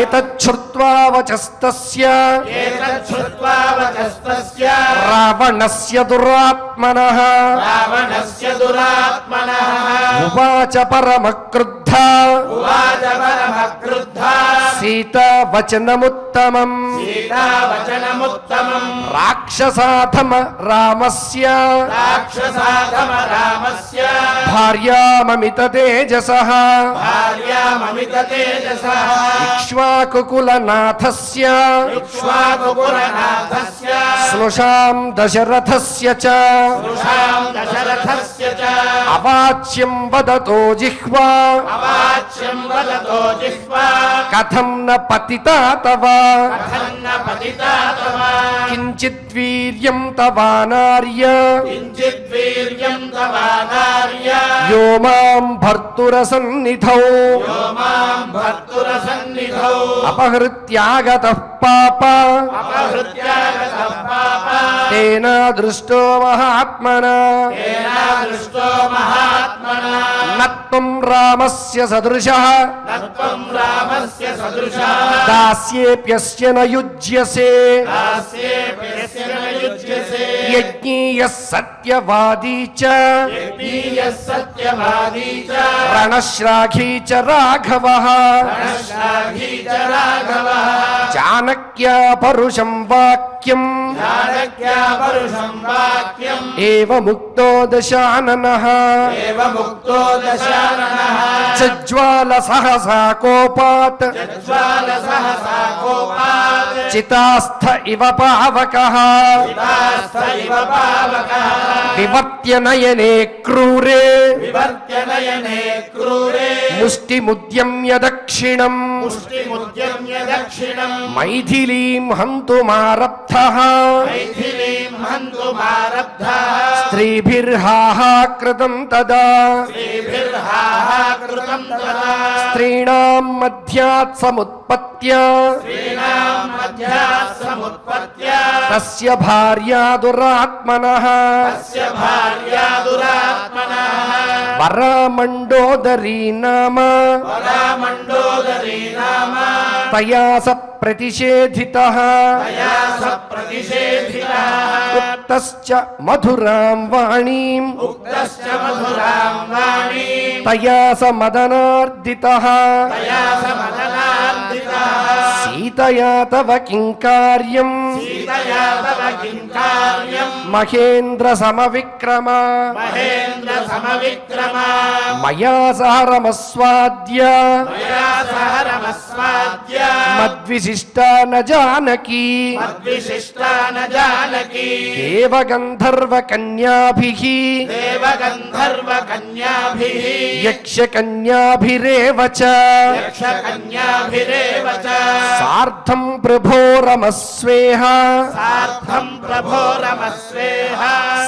ఏతచ్ఛ్రుత్వా వచస్తస్య ఏతచ్ఛ్రుత్వా వచస్తస్య రావణస్య దురాత్మనః రావణస్య దురాత్మనః ఉవాచ పరమక్రుద్ధ ఉవాచ పరమక్రుద్ధా సీతా వచనముత్తమం సీతావచనముత్తమం రాక్షసాధమ రామస్య రాక్షసాధమ రామస్య భార్యామమిత తేజసః భార్యామమిత తేజసః ఇక్ష్వాకుకులనాథస్య ఇక్ష్వాకుకులనాథస్య స్నుషాం దశరథస్య చ వృషాం దశరథస్య చ అవాచ్యం వదతో జిహ్వా అవాచ్యం వదతో జిహ్వా కథం న పతితా తవ కథన్న పతితా తవ కించిద్వీర్యం తవానార్య కించిద్వీర్యం తవానార్య యో మాం భర్తురసన్నిధౌ యో మాం భర్తురసన్నిధౌ అపహృత్యాగతః పాప అపహృత్యాగతః పాప తేన దృష్టో మహాత్మనా తేనా దృష్టో మహాత్మనా నత్వం రామస్య సదృశః నత్వం రామస్య సదృశः దాస్యేప్యస్య న యుజ్యసే దాస్యేప్యస్య న యుజ్యసే యజ్ఞీయः సత్యవాదీ చ యజ్ఞీయः సత్యవాదీ చ రణశ్రాఘీ చ రాఘవः రణశ్రాఘీ చ రాఘవः చాణక్యా పరుషం వాక్యం చాణక్యా పరుషం వాక్యం ఏవముక్తో దశాననః ఏవముక్తో దశాననః చజ్వాల సహసా కోపాత్ చజ్వాల సహసా కోపాత్ చితాస్థ ఇవ పావకః చితాస్థ ఇవ పావకः వివర్త్య నయనే క్రూరే వివర్త్య నయనే క్రూరే ముష్టిముద్యమ్య దక్షిణం ముష్టిముద్యమ్య దక్షిణం మైథిలీం హంతుమారబ్ధః మైథిలీం హంతుమారబ్ధः స్త్రీభిర్హాహాకృతం తదా శ్రీభిర్హాహాకృతం తదా స్త్రీణాం మధ్యాత్ సముత్పత్య స్త్రీణాం మధ్యాత్ సముత్పత్య తస్య భార్యా దురాత్మనః తస్య భార్యా దురాత్మనः వరామండోదరీ నామ వరామండోదరీ నామ తయా స ప్రతిషేధితః తయా స ప్రతిషేధితः ఉక్తశ్చ మధురాం వాణీం ఉక్తశ్చ మధురాం వాణీం తయా స మదనార్దితః తయా స మదనార్దితः సీతయా తవ కిం కార్యం సీతయా తవ కిం కార్యం మహేంద్ర సమవిక్రమ మహేంద్ర సమవిక్రమ మయా సహ రమస్వాద్య మయా సహ రమస్వాద్య మద్విశిష్టా న జానకీ మద్విశిష్టా న జానకీ దేవగంధర్వ కన్యాభిః దేవగంధర్వ కన్యాభిః యక్ష కన్యాభిరేవ చ యక్ష కన్యాభిరేవ చ సార్థం ప్రభో రమస్వేహ సార్థం ప్రభో రమస్వేహ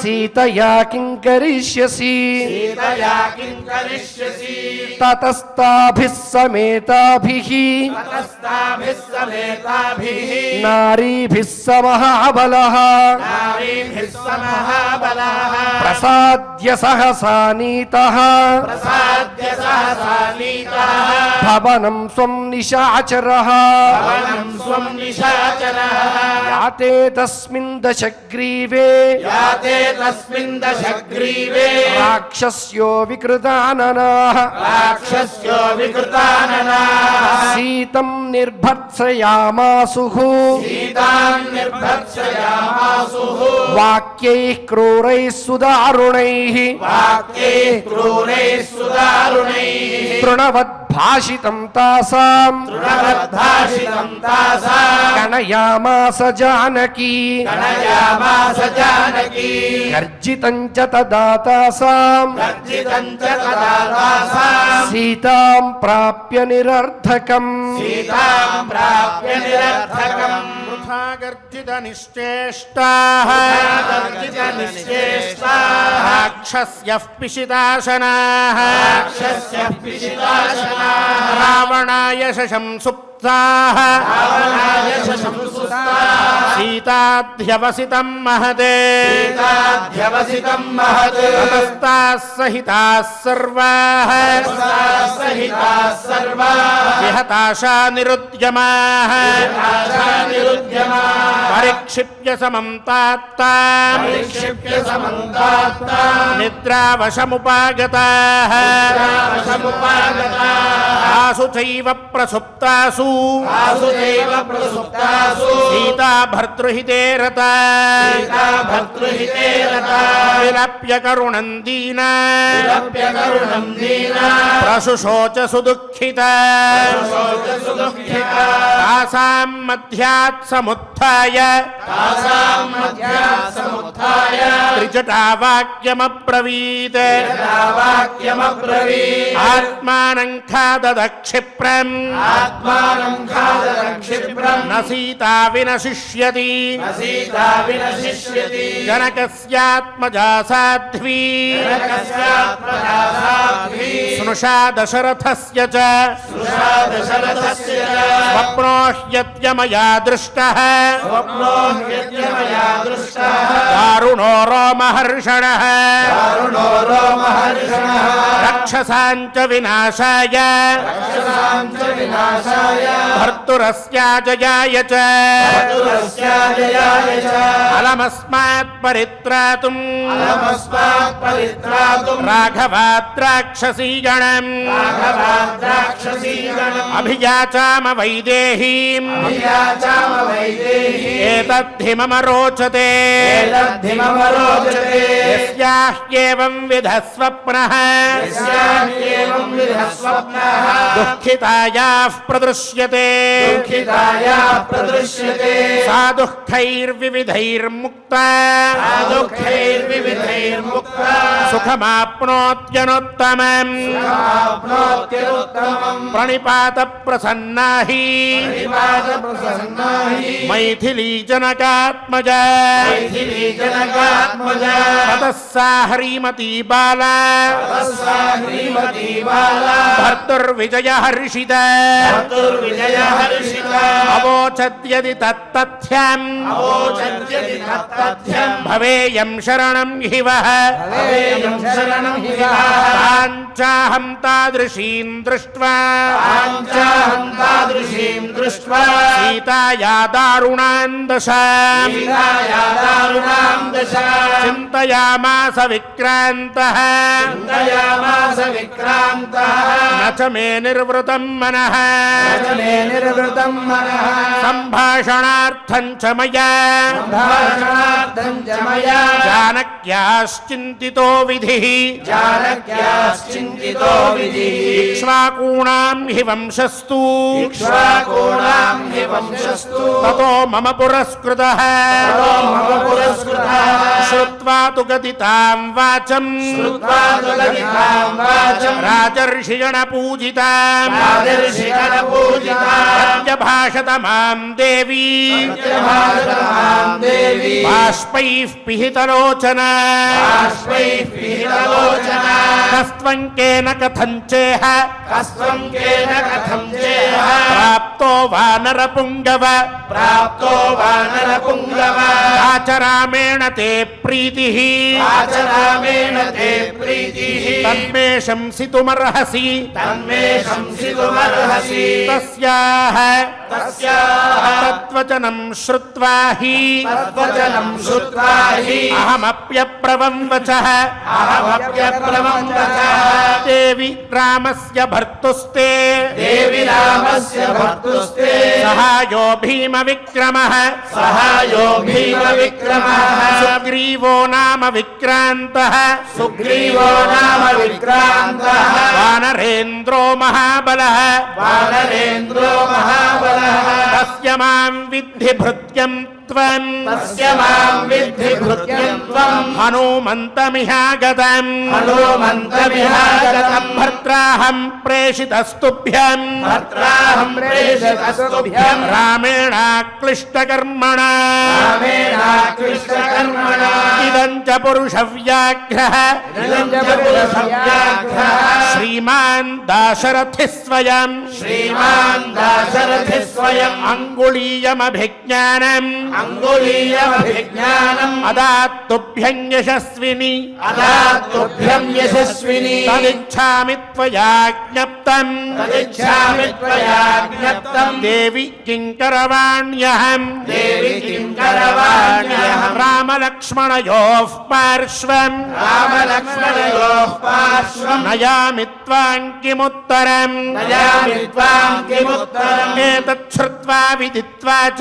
సీతయా కిం కరిష్యసి సీతయా కిం కరిష్యసి తతస్తాభిః సమేతాభిః తతస్తాభిः సమేతాభిः నారీభిः సమహాబలః నారీభిः సమహాబలः ప్రసాద్య సహసా నీతః ప్రసాద్య సహసా నీతः భవనం స్వం నిశాచరః భవనం స్వం నిశాచరः యాతే తస్మిన్ దశగ్రీవే యాతే తస్మిన్ దశగ్రీవే రాక్షస్యో వికృతాననాః రాక్షస్యో వికృతాననాః సీతం నిర్భర్త్సయామాసుః సీతాన్ నిర్భర్షయామాసుః వాక్యైః క్రూరైः సుదారుణైః వాక్యైః క్రూరైः సుదారుణైః తృణవద్భాషితం తాసాం తృణవద్భాషితం తాసాం గణయామాస జానకీ గణయామాస జానకీ గర్జితం చ తదా తాసాం గర్జితం చ తదా తాసాం సీతాం ప్రాప్య నిరర్ధకం సీతాం ప్రాప్య నిరర్థకం गर्जितनिश्चेष्टाः गर्जितनिश्चेष्टाः राक्षस्यः पिशिताशनाः राक्षस्यः पिशिताशनाः रावणाय शशंसुप्ताः रावणाय शशंसुताः सीताध्यवसितं महते सीताध्यवसितं महत् ततस्ताः सहिताः सर्वाः सहिताः सर्वाः विहताशा निरुद्यमाः निरुद्यमाः परिक्षिप्य समं तात्ताम् परिक्षिप्य समन्तात्ताम् निद्रावशमुपागताः निद्रावशमुपागताः आसु चैव प्रसुप्तासु वासुदेव प्रसुप्तासु सीता भर्तृहिते रता सीता भर्तृहिते रता विलप्य करुणन्दीना विलप्य करुणं दीना प्रशुशोच सुदुःखिता सुदुःखिता तासां मध्यात् समुत्थाय तासां मध्यात् समुत्थाय त्रिजटावाक्यमब्रवीत् वाक्यमब्रवीत् आत्मानं खाददक्षिप्रम् आत्मानं खादक्षिप्रं न सीता विनशिष्यति न सीता विनशिष्यति जनकस्यात्मजा साध्वी जनकस्यात्मजासाध्वी स्नुषा दशरथस्य च सुषा दशरथस्य स्वप्नो ह्यद्यमया दृष्टः स्वप्नो ह्यद्यमया दृष्टः दारुणो रोमहर्षणः दारुणो रोमहर्षणः रक्षसाञ्च विनाशाय रक्षसां च विनाशाय भर्तुरस्याजयाय च चतुरस्याजयाय च अलमस्मात् परित्रातुम् अलमस्मात् परित्रातुं राघवाद्राक्षसीगणम् राघवाद्राक्षसीगणम् अभियाचाम वैदेहीम् अभियाचाम वैदेही एतद्धि मम रोचते एतद्धिमवरोचते यस्याह्येवं विधः स्वप्नः यस्याह्येवं विधः स्वप्नः दुःखितायाः प्रदृश्यते दुःखिताया प्रदृश्यते सा दुःखैर्विविधैर्मुक्ता दुःखैर्विविधैर्मुक्ता सुखमाप्नोत्यनुत्तमम् सुखमाप्नोत्यनुत्तमम् प्रणिपातप्रसन्ना हि परिपादप्रसन्ना हि मैथिली जनकात्मजा मैथिली जनकात्मजा ततः सा हरिमती बाला तस्सा ह्रीमती बाला भर्तुर्विजयहर्षिता भर्तुर्विजयहर्षिता अवोचद्यदि तत्तथ्यम् अवोचद्यदि तत्तथ्यम् भवेयं शरणं हि वः भवेयं शरणं हि वः ताञ्चाहं तादृशीं दृष्ट्वा पाञ्चाहं तादृशीं दृष्ट्वा सीताया दारुणान् दशाम् सीताया दारुणां दशा चिन्तयामास विक्रान्तः चिन्तयामास विक्रान्तः न च मे निर्वृतं मनः मे निर्वृतं मनः सम्भाषणार्थं च मया भाषणार्थं च मया जानक्याश्चिन्तितो विधिः जानक्याश्चिन्तितो विधिः इक्ष्वाकूणां हि वंशस्तु इक्ष्वाकूणां हि वंशस्तु ततो मम पुरस्कृतः ततो मम पुरस्कृतः श्रुत्वा तु गदितां वाचम् श्रुत्वा तुलगितां वाचं राजर्षिगणपूजिताम् राजर्षिगणपूजितां प्रत्यभाषत मां देवी प्रत्यभाषतां देवी बाष्पैः पिहितलोचना बाष्पैः पिहितलोचना कस्त्वं केन कथञ्चेह कस्त्वं केन कथं चेह प्राप्तो वानरपुङ्गव प्राप्तो वानरपुङ्गव आचरामेण ते प्रीतिः आचरामेण ते प्रीतिः तन्मे शंसितुमर्हसि तन्मे शंसितुमर्हसि तस्याः तस्याः तत्वचनं श्रुत्वा हि तद्वचनं श्रुत्वा हि अहमप्यब्रवं वचः अहमप्यब्रवं वचः देवि रामस्य भर्तुस्ते देवि रामस्य भर्तुस्ते सहायो भीमविक्रमः सहायो भीमविक्रमः सुग्रीवो नाम विक्रान्तः सुग्रीवो नाम विक्रान्तः वानरेन्द्रो महाबलः वानरेन्द्रो महाबलः तस्य मां विद्धि भृत्यं త్వం తస్య మాం విద్ధి భృత్యం త్వం హనుమంతమిహాగతం హనుమంతమిహాగతం భర్త్రాహం ప్రేషితస్తుభ్యం భర్త్రాహం ప్రేషితస్తుభ్యం రామేణాక్లిష్టకర్మణా రామేణాక్లిష్టకర్మణా ఇదం చ పురుషవ్యాఘ్రః ఇదం చ పురుషవ్యాఘ్రః శ్రీమాన్ దాశరథి స్వయం శ్రీమాన్ దాశరథి స్వయం అంగుళీయమభిజ్ఞానం అంగుళీయమభిజ్ఞానం అదాత్తుభ్యం యశస్విని అదాతుభ్యం యశస్విని తదిచ్ఛామి త్వయా జ్ఞప్తం తదిచ్ఛామి త్వయా జ్ఞప్తం దేవి కింకరవాణ్యహం దేవి కింకరవాణ్యహం రామలక్ష్మణయోః పార్శ్వం రామలక్ష్మణయోః పార్శ్వం నయామి త్వాం కిముత్తరం నయామి త్వాం కిముత్తరం ఏతత్ శ్రుత్వా విదిత్వా చ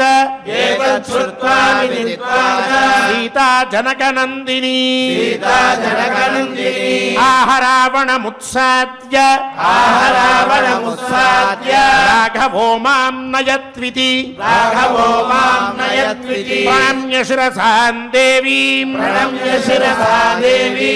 ఏతత్ శ్రుత్వా విదిత్వా చ సీతా జనకనందిని సీతా జనకనందిని ఆహరావణముత్సాద్య ఆహరావణముత్సాద్య రాఘవో మాం నయత్వితి రాఘవో మాం నయత్వితి ప్రణమ్య శిరసాం దేవీం ప్రణమ్య శిరసా దేవి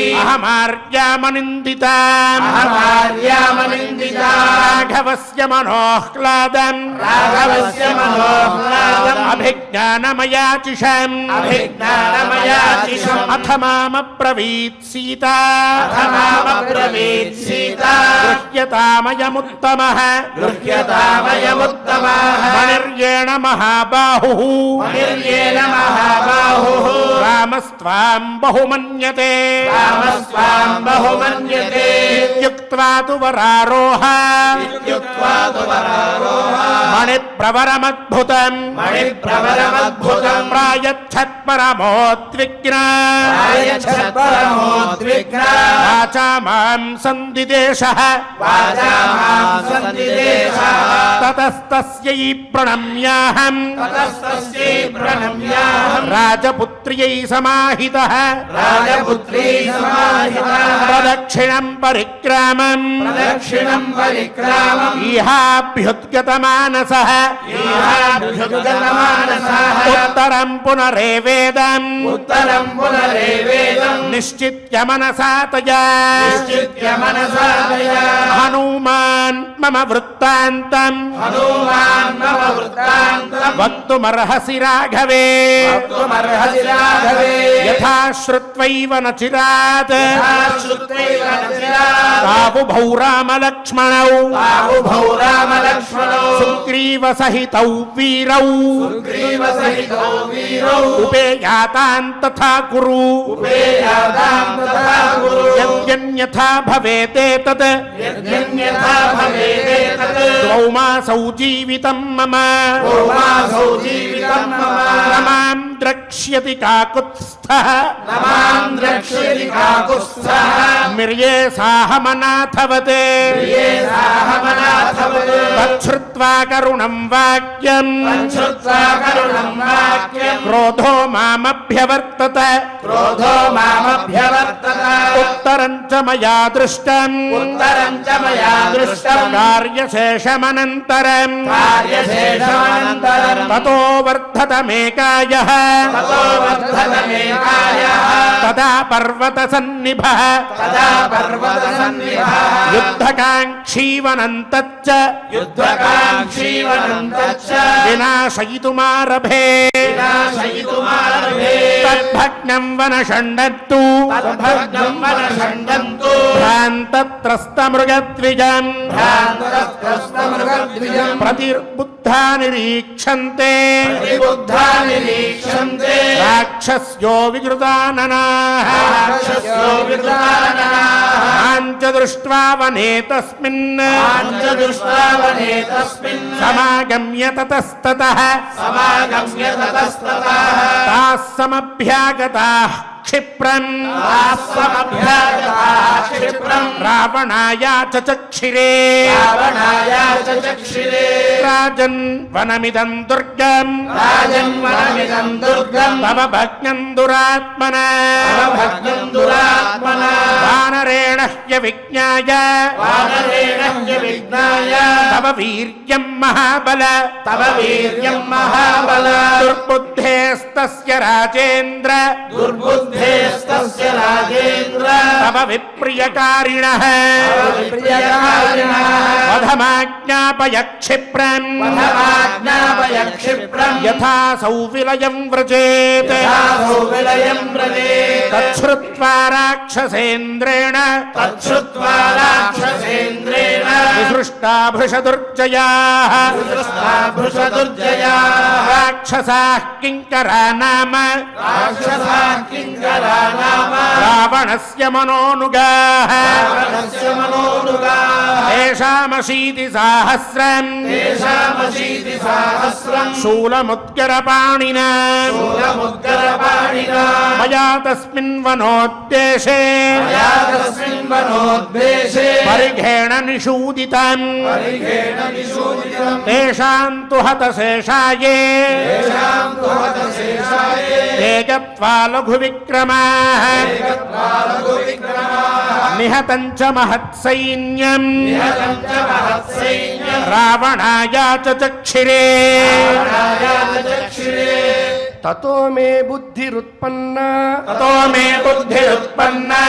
అహమార్యామనిందితాం అహమార్యామనిందితా రాఘవస్య మనోహ్లాదం రాఘవస్య మనోహ్లాదం అభిజ్ఞానమయాచిషం అభిజ్ఞానమయాచిషం అథ మామబ్రవీత్ సీతా అథమామబ్రవీత్ సీతా గృహ్యతామయముత్తమః గృహ్యతామయముత్తమః మణిర్యేణ మహాబాహుః మణిర్యేణ మహాబాహుః రామస్త్వాం బహుమన్యతే రామస్వాం బహుమన్యతే ఇత్యుక్త్వా తు వరారోహ ఇత్యుక్త్వా తు వరారోహ మణిప్రవరమద్భుతం మణిప్రవరమద్భుతం ప్రాయచ్చత్పరమోద్విగ్న ప్రాయచ్చత్పరమోద్విగ్న వాచా మాం సందిదేశః వాచా మాం సందిదేశः తతస్తస్యై ప్రణమ్యాహం తతస్తస్యై ప్రణమ్యాహం రాజపుత్ర్యై సమాహితః రాజపుత్రీ సమాహితः ప్రదక్షిణం పరిక్రామం ప్రదక్షిణం పరిక్రామం ఈహాభ్యుద్గతమానసః ఈహాభ్యుద్గతమానసః ఉత్తరం పునరేవేదం ఉత్తరం పునరేవేదం నిశ్చిత్య మనసా తయా నిశ్చిత్య మనసా తయా హనుమాన్ మమ వృత్తాంతం హనుమాన్ మమ వృత్తాంతం వక్తుమర్హసి రాఘవే వక్తుమర్హసి రాఘవే యథా శ్రుత్వైవ న చిరాత్ శ్రుత్వైవ నచిరాత్ తావుభౌ రామలక్ష్మణౌ బాహుభౌ రామలక్ష్మణౌ సుగ్రీవ సహితౌ వీరౌ సుగ్రీవ సహితౌ వీరౌ ఉపేయాతాం తథా కురు ఉపేయాతాం తథా కురు యద్యన్యథా భవేతేతత్ యజ్ఞన్యథా భవేదేతత్ ద్వౌ మాసౌ జీవితం మమ పూర్వాసౌ జీవితం మమ నమాం ద్రక్ష్యతి కాకుత్స్థః నమాం ద్రక్ష్యతి కాకుత్స్థః మిర్యే సాహమనాథవత్ ప్రియే సాహమనాథవత్ తచ్ఛ్రుత్వా కరుణం వాక్యం తచ్ఛ్రుత్వా కరుణం వాక్యం క్రోధో మామభ్యవర్తత క్రోధో మామభ్యవర్తత ఉత్తరం చ మయా దృష్టం ఉత్తరం చ మయా దృష్టం కార్యశేషమనంతరం కార్యశేషమనంతరం తతో వర్ధతమేకాయః తతో వర్ధతమేకాయః తదా పర్వత సన్నిభః తదా పర్వత సన్నిభః యుద్ధకాంక్షీవనంతచ్చ యుద్ధకాంక్షీవనంతచ్చ వినాశయితుమారభే వినాశయితుమారభే తద్భగ్నం వనషण्डन्तु తద్భగ్నం వనషण्डन्तు భ్రాంతత్రస్తమృగద్విజం భ్రాంతస్త్రస్తమృగద్విజం ప్రతిబుద్ధా నిరీక్షంతే ప్రతిబుద్ధా నిరీక్షంతే రాక్షస్యో వికృతాననాః రాక్షస్యో వికృతాననాః మాంచ దృష్ట్వా వనే తస్మిన్ పాంచదుష్టావనే తస్మిన్ సమాగమ్య తతస్తతః సమాగమ్య తతస్తతః తాः సమభ్యాగతాः క్షిప్రం క్షిప్రం రావణాయ చక్షిరే రావణాయ చక్షిరే రాజన్ వనమిదం దుర్గం రాజన్వనమిదం దుర్గం తవ భగ్నం దురాత్మన భగ్నం దురాత్మన వానరేణ విజ్ఞాయ వానరేణ విఘ్నాయ తవ వీర్యం మహాబల తవ వీర్యం మహాబల దుర్బుద్ధేస్తస్య రాజేంద్ర దుర్బుద్ధేస్తస్య రాజేంద్ర తవ విప్రియకారిణః ప్రియకారిణః వధమాజ్ఞాపయ క్షిప్రం వధమాజ్ఞాపయ క్షిప్రం యథాసౌ విలయం వ్రజేత్ యథాసౌ విలయం వ్రజేత్ తచ్ఛ్రుత్వా రాక్షసేంద్రేణ తచ్ఛ్రుత్వా రాక్షసేంద్రేణ విసృష్టా భృషదుర్జయాః భృషదుర్జయాః రాక్షసాః కింకరా నామ రాక్షసాః కింకరా నామ రావణస్య మనోనుగాః రావణస్య మనోనుగాః తేషామశీతి సాహస్రం తేషామశీతి సహస్రం శూలముద్గరపాణినా శూలముద్గరపాణినా మయా తస్మిన్ వనోద్దేశే మయా తస్మిన్ వనోద్దేశే పరిఘేణ నిషూదితం పరిఘేణ నిషూదితం తేషాం తు హతశేషాయే తేషాం తు హతశేషాయే తేజత్వా లఘు విక్రమాః నిహతం చ మహత్సైన్యం నిహతం చ మహత్సైన్యం రావణాయ చక్షిరే రావణాయ చక్షిరే తతో మే బుద్ధిరుత్పన్నా తతో మే బుద్ధిరుత్పన్నా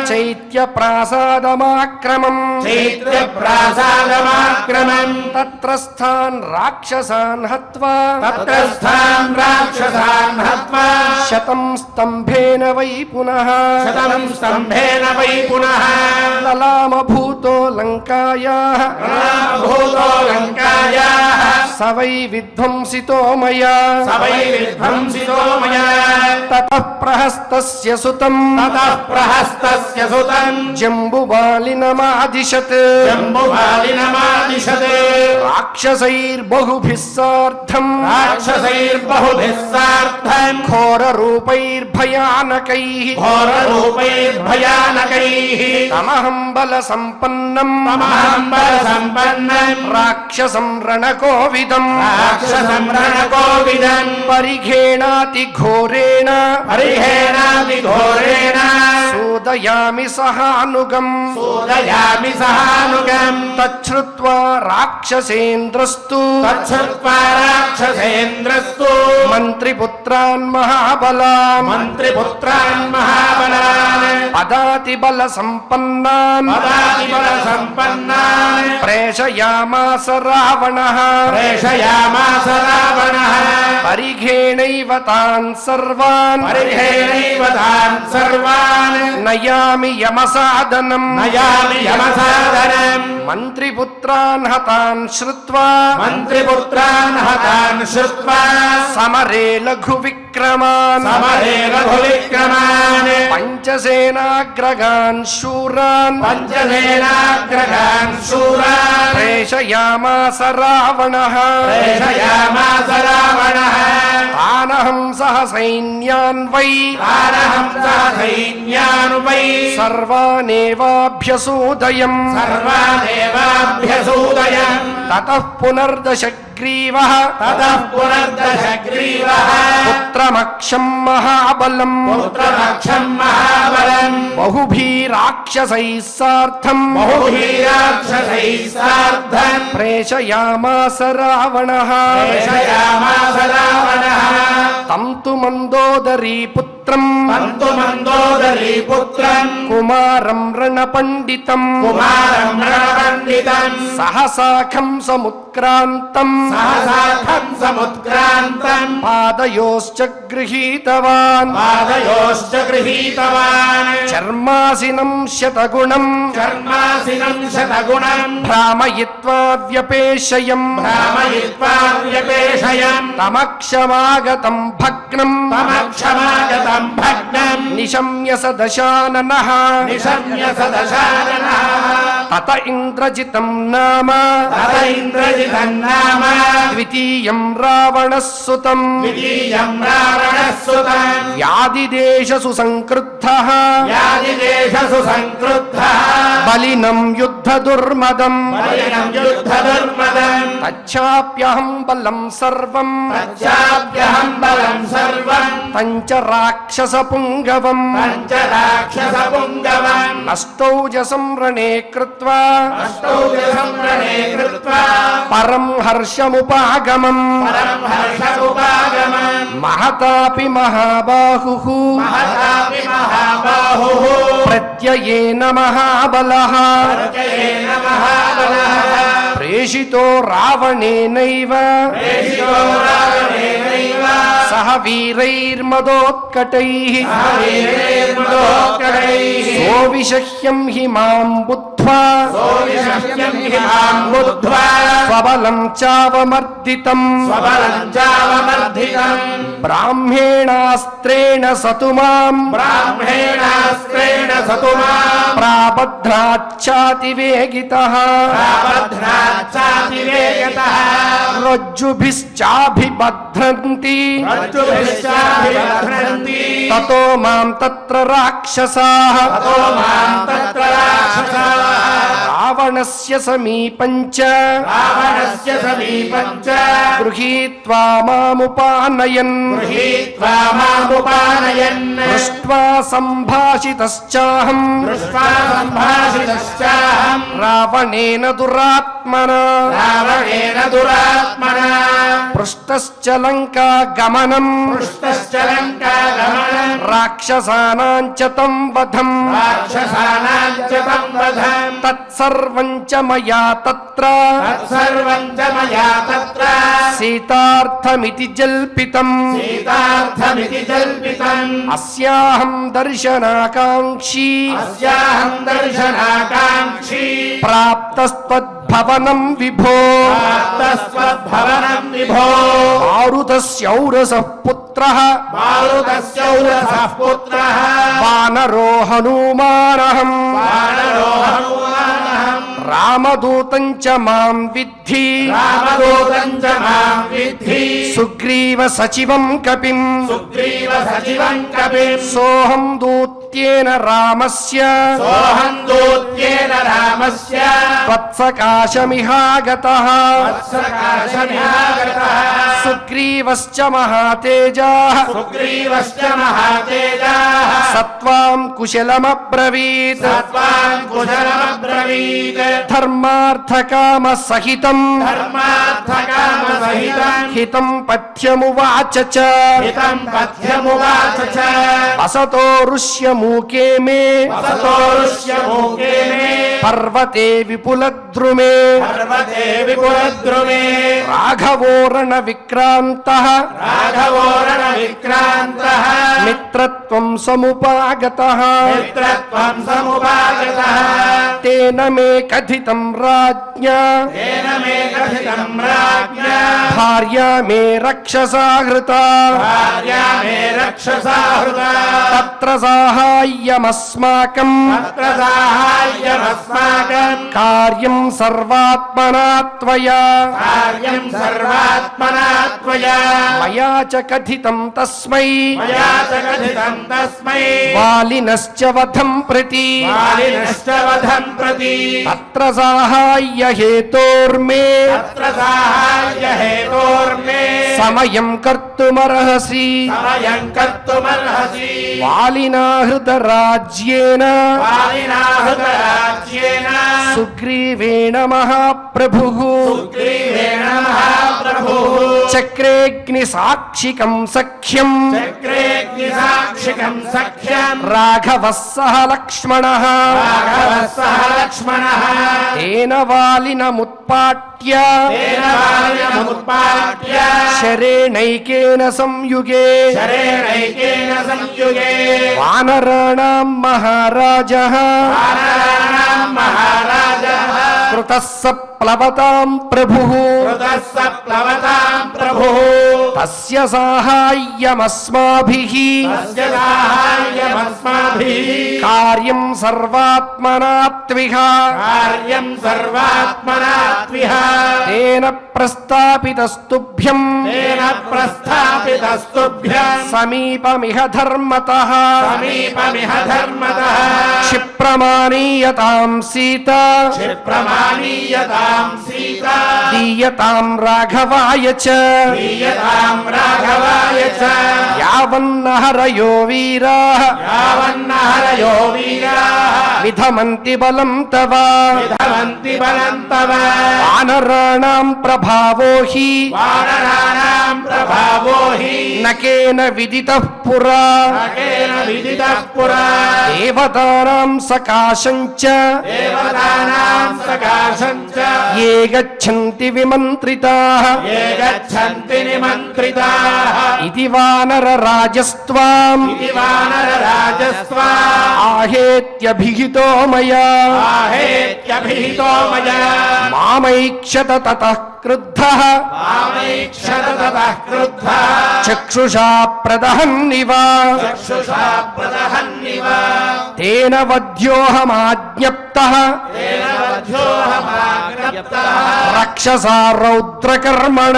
చైత్య ప్రాసాదమాక్రమం చైత్య ప్రాసాదమాక్రమం తత్రస్థాన్ రాక్షసాన్ హత్వా తత్రస్థాన్ రాక్షసాన్ హత్వా శతం స్తంభేన వై పునః శతం స్తంభేన వై పునః లలామభూతో లంకాయాః భూతో లంకాయాః స వై విధ్వంసితో మయా సవై విధ్వంసితో మయా తతః ప్రహస్తస్య సుతం తతః ప్రహస్తస్య సుతం జంబుబాలినమాదిశత్ జంబుబాలినమాదిశత్ రాక్షసైర్బహుభిः సార్ధం రాక్షసైర్బహుభిः సార్ధం ఘోరరూపైర్భయానకైః ఘోరరూపైర్భయానకైః తమహం బలసంపన్నం తమహం బలసంపన్నం రాక్షసం రణకోవిదం రాక్షసం రణకోవిదం పరిఘేణాతి ఘోరేణ పరిహేణాతి ఘోరేణ సూదయామి సహానుగం సూదయామి సహానుగం తచ్ఛ్రుత్వా రాక్షసేంద్రస్తు తచ్ఛ్రుత్వా రాక్షసేంద్రస్తు మంత్రిపుత్రాన్ మహాబలాన్ మంత్రిపుత్రాన్ మహాబలాన్ పదాతి బల సంపన్నాన్ పదాతి బలసంపన్నాన్ ప్రేషయామాస రావణః ప్రేషయామాస రావణః పరిఘేణైవ తాన్ సర్వాన్ పరిహేణైవ తాన్ సర్వాన్ నయామి యమసాదనం నయామి యమసాదనం మంత్రిపుత్రాన్ హతాన్ శ్రుత్వా మంత్రిపుత్రాన్ హతాన్ శ్రుత్వా సమరే లఘు విక్రమాన్ సమరే రఘు విక్రమాన్ పంచసేనాగ్రగాన్ శూరాన్ పంచసేనాగ్రగాన్ శూరాన్ ప్రేషయామాస రావణః ప్రేషయామాస రావణః తానహం సహ సైన్యాన్ వై తారహంస సైన్యానుపై సర్వానేవాభ్యసూదయం సర్వానేవాభ్యసూదయం తతః పునర్దశగ్రీవః తతః పునర్దశగ్రీవః పుత్రమక్షం మహాబలం పుత్రమక్షం మహాబలం బహుభీరాక్షసైః సార్థం బహుభీరాక్షసైః సార్ధం ప్రేషయామాస రావణః ప్రేషయామాస రావణః తం తు మందోదరీ పుత్రం తంతు మందోదరీ పుత్రం కుమారం రణపండితం కుమారం రణపండితం సహసాఖం సముత్క్రాంతం సహసాఖం సముత్క్రాంతం పాదయోశ్చ గృహీతవాన్ పాదయోశ్చ గృహీతవాన్ చర్మాసినం శతగుణం కర్మాసినం శతగుణం భ్రామయిత్వా వ్యపేషయం భ్రామయిత్వా వ్యపేషయన్ నిర్భయం తమక్షమాగతం భగ్నం తమక్షమాగతం భగ్నం నిశమ్య సదశాననః నిశమ్య సదశాననః తత ఇంద్రజితం నామ తత ఇంద్రజితం నామ ద్వితీయం రావణః సుతం ద్వితీయం రావణः సుతం వ్యాధిదేశసు సంక్రుద్ధః యాదిదేశసు సంక్రుద్ధః బలినం యుద్ధ దుర్మదం బలినం యుద్ధదుర్మదం తచ్చాప్యహం బలం సర్వం తచ్చాప్యహం బలం సర్వం తంచ రాక్షస పుంగవం పంచరాక్షస పుంగవం నష్టౌజసం రణే కృత్వా అష్టౌజసం రణే కృత్వా పరం హర్షముపాగమం పరం హర్షముపాగమం మహతాపి మహాబాహుః మహతాపి మహాబాహుః ప్రత్యయేన మహాబలః ప్రత్యయేన మహాబలః ప్రేషితో రావణేనైవ ప్రేషితో రావణేనైవ సహ వీరైర్మదోత్కటైః వీరైర్మదోత్కటైః సోవిషహ్యం హి మాం బుద్ధ్వా సోవిషహ్యం హి మాం బుద్ధ్వా స్వబలం చావమర్దితం స్వబలం చావమర్ధితం బ్రాహ్మేణాస్త్రేణ సతు మాం బ్రాహ్మేణాస్త్రేణ సతు మాం ప్రాబధ్నాచ్చాతివేగితః ప్రాబధ్నాచ్చాతివేగతః రజ్జుభిశ్చాభిబధ్నంతి రజ్జుభిశ్చాభిబధ్నంతి తతో మాం తత్ర రాక్షసాః తతో మాం తత్ర రాక్షసాః రావణస్య సమీపం చ రావణస్య సమీపం చ గృహీత్వా మాముపానయన్ గృహీత్వా మాముపానయన్ దృష్ట్వా సంభాషితశ్చాహం దృష్ట్వా సంభాషితశ్చాహం రావణేన దురాత్మనా రావణేన దురాత్మనా పృష్టశ్చ లంకా గమనం పృష్టశ్చ లంకాగమనం రాక్షసానాం చ తం వధం రాక్షసానాం చ తం వధం తత్సర్వం చ మయా తత్ర తత్సర్వం చ మయా తత్ర సీతార్థమితి జల్పితం సీతార్థమితి జల్పితం అస్యాహం దర్శనాకాంక్షీ అస్యాహం దర్శనాకాంక్షీ ప్రాప్తస్త్వద్భవనం విభో ప్రాప్తస్త్వద్భవనం విభో మారుతస్యౌరసః పుత్రః మారుతస్యౌరసః పుత్రః వానరో హనూమానహం వానరో హనుమానహం రామదూతం చ మాం విద్ధి రామదూతం చ మాం విద్ధి సుగ్రీవ సచివం కపిం సుగ్రీవ సచివం కపిం సోహం దూత్యేన రామస్య సోహం దూత్యేన రామస్య వత్సకాశమిహాగతః వత్సకాశమిహాగతః సుగ్రీవశ్చ మహాతేజాః సుగ్రీవశ్చ మహాతేజాః సత్వాం కుశలమబ్రవీత్ సత్వాం కుశలమబ్రవీత్ ధర్మార్థకామ సహితం ధర్మార్థకామసహితం హితం పథ్యమువాచ చ హితం పథ్యమువాచ చ వసతో ఋష్యమూకే మే వసతో ఋష్యమూకే మే పర్వతే విపులద్రుమే పర్వతే విపులద్రుమే రాఘవోరణ విక్రాంతః రాఘవోరణ విక్రాంతః మిత్రత్వం సముపాగతః మిత్రత్వం సముపాగతః తేన మే కథితం రాజ్ఞా తేన మే కథితం రాజ్ఞా భార్యా మే రక్షసా హృతా భార్యా మే రక్షసా హృదా తత్ర సాహాయ్యమస్మాకం తత్ర సాహాయ్యమస్మాకం కార్యం సర్వాత్మనా త్వయా కార్యం సర్వాత్మనా త్వయా మయా చ కథితం తస్మై మయా చ కథితం తస్మై వాలినశ్చ వధం ప్రతి వాలినశ్చ వధం ప్రతి తత్ర సాహాయ్య హేతోర్మే తత్ర సాహాయ్య హేతోర్మే సమయం కర్తుమర్హసి సమయం కర్తుమర్హసి వాలినా హృత రాజ్యేన వాలినా హృతరాజ్యేన సుగ్రీవేణ మహాప్రభుః సుగ్రీవేణ మహాప్రభుః చక్రేగ్ని సాక్షికం సఖ్యం చక్రేగ్నిసాక్షికం సఖ్యం రాఘవः సహ లక్ష్మణः రాఘవः సహ లక్ష్మణः తేన వాలినముత్పాట్య తేన వాలినముత్పాట్య శరేణైకేన సంయుగే శరేణైకేన సంయుగే వానరాణాం మహారాజः వానరాణాం మహారాజः కృతः స ప్లవతాం ప్రభుః కృతः స ప్లవతాం ప్రభుః అస్య సాహాయ్యమస్మాభిః అస్య సాహాయ్యమస్మాభిః కార్యం సర్వాత్మనాత్విహ కార్యం సర్వాత్మనాత్విహ తేన ప్రస్థాపితస్తుభ్యం తేన ప్రస్థాపితస్తుభ్యం సమీపమిహ ధర్మతః సమీపమిహ ధర్మతః క్షిప్రమాణీయతాం సీత క్షిప్రమాణీయతాం సీతా దీయతాం రాఘవాయ చ దీయతాం రాఘవాయ చ యావన్నహరయో వీరాః యావన్నహరయో వీరాः విధమంతి బలం తవ విధవంతి బలం తవ వానరాణాం ప్రభావో హి వానరాణాం ప్రభావో హి నకేన విదితః పురా నకేన విదితః పురా దేవతానాం సకాశం చ దేవతానాం సకాశం చ ఏ గచ్చంతి విమంత్రితాః ఏ గచ్చంతి నిమంత్రితాః ఇది వానర రాజస్త్వాం ఇది వానరరాజస్వా ఆహేత్యభిహితో మయా ఆహేత్యభిహితో మయా మామైక్షత తతః క్రుద్ధః మామైక్షత తతః క్రుద్ధः చక్షుషా ప్రదహన్నివ చక్షుషా ప్రదహన్నివ తేన వధ్యోహమాజ్ఞప్తః తేన వధ్యోహమాజ్ఞప్తः రక్షసా రౌద్రకర్మణ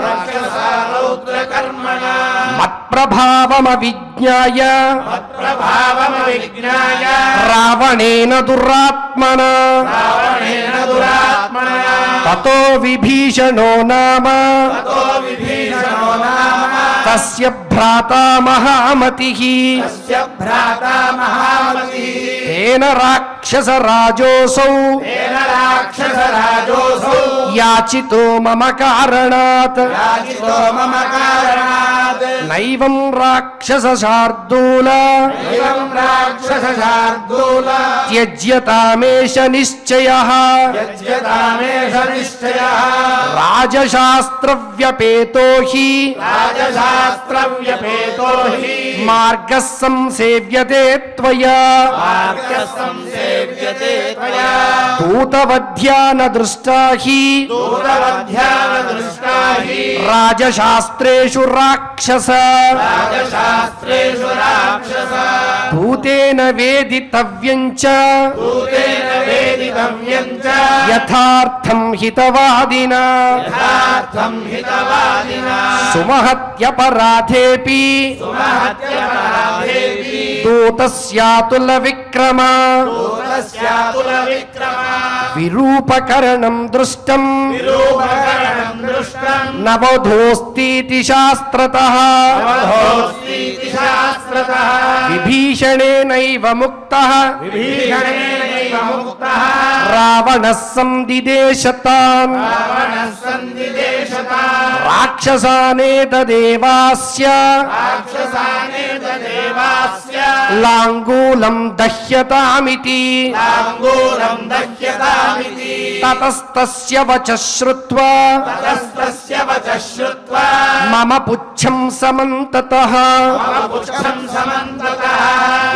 రాక్షసా రౌద్రకర్మణా మత్ప్రభావమవిజ్ఞాయ మత్ప్రభావమవిజ్ఞాయ రావణేన దురాత్మనా రావణేన దురాత్మనా తతో విభీషణో నామ తతో విభీషణో నామ తస్య భ్రాతా మహామతిః తస్య భ్రాతా మహామతిః తేన రాక్షసరాజోऽసౌ తేన రాక్షసరాజోऽసౌ యాచితో మమ కారణాత్ యాచితో మమ కారణాత్ నైవం రాక్షసశార్దూల ఏవం రాక్షసశార్దూల త్యజ్యతామేష నిశ్చయః యజ్యతామేష నిశ్చయః రాజశాస్త్రవ్యపేతో హి రాజశాస్త్రవ్యపేతో హి మార్గः సంసేవ్యతే త్వయా మార్గः సంసేవ్యతే త్వయా దూతవధ్యాన దృష్టా హి దూతవధ్యాన దృష్టా హి రాజశాస్త్రేషు రాక్షస రాజశాస్త్రేషు రాక్షస భూతేన వేదితవ్యం చ భూతేన వేదితవ్యం చ యథార్థం హితవాదినా యథార్థం హితవాదినా సుమహత్యపరాధేపి సుమహత్యపరాధేపి దూతస్యాతుల విక్రమ దూతస్యాతుల విక్రమ విరూపకరణం దృష్టం విరూపకరణం దృష్టం నవధోస్तीति శాస్త్రతః అవధోస్तीति శాస్త్రతః విభీషణేనైవ ముక్తః విభీషణేనైవ ముక్తః రావణः సందిదేశతాన్ రావణः సందిదేశతా రాక్షసానేతదేవాస్య రాక్షసానేతదేవాస్య లాంగూలం దహ్యతామితి లాంగూలం దహ్యతామితి తతస్తస్య వచః శ్రుత్వా తతస్తస్య వచః శ్రుత్వా మమ పుచ్చం సమంతతః మమ పుచ్చం సమంతతః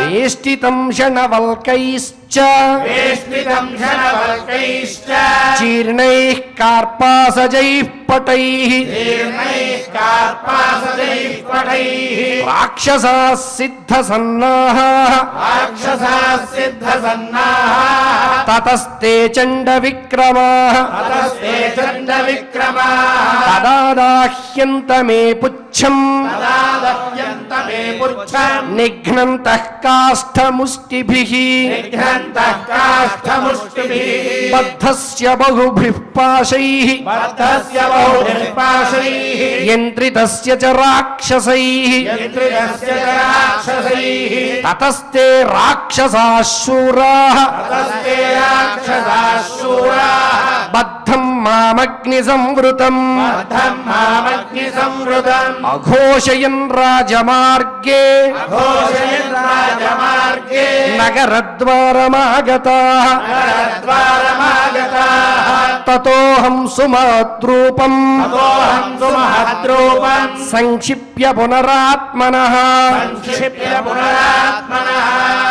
వేష్టితం శణవల్కైశ్చ వేష్టితం శనవల్కైశ్చ జీర్ణైః కార్పాసజైః పటైః జీర్ణైః కార్పాసజైః పటైః రాక్షసాः సిద్ధసన్నాహాः రాక్షసాः సిద్ధసన్నాహాः తతస్తే చండవిక్రమాः తతస్తే చండవిక్రమాः తదా దాహ్యంత మే పుచ్చం తదా దహ్యంత మే పుచ్చం నిఘ్నంతః కాష్ఠముష్టిభిః నిఘ్నంతః కాష్ఠముష్టిభిः బద్ధస్య బహుభిః పాశైః బద్ధస్య బహుభిः పాశైః యంత్రితస్య చ రాక్షసైః యంత్రితస్య చ రాక్షసైః తతస్తే రాక్షసాः శూరాः తతస్తే రాక్షసాः శూరాः బద్ధం మామగ్ని సంవృతం బద్ధం మామగ్ని సంవృతం అఘోషయన్ రాజమార్గే ఘోషయన్ రాజమార్గే నగరద్వారమాగతాః నగరద్వారమాగతాః తతోహం సుమద్రూపం తతోహం సుమహద్రూపం సంక్షిప్య పునరాత్మనః సంక్షిప్య పునరాత్మనః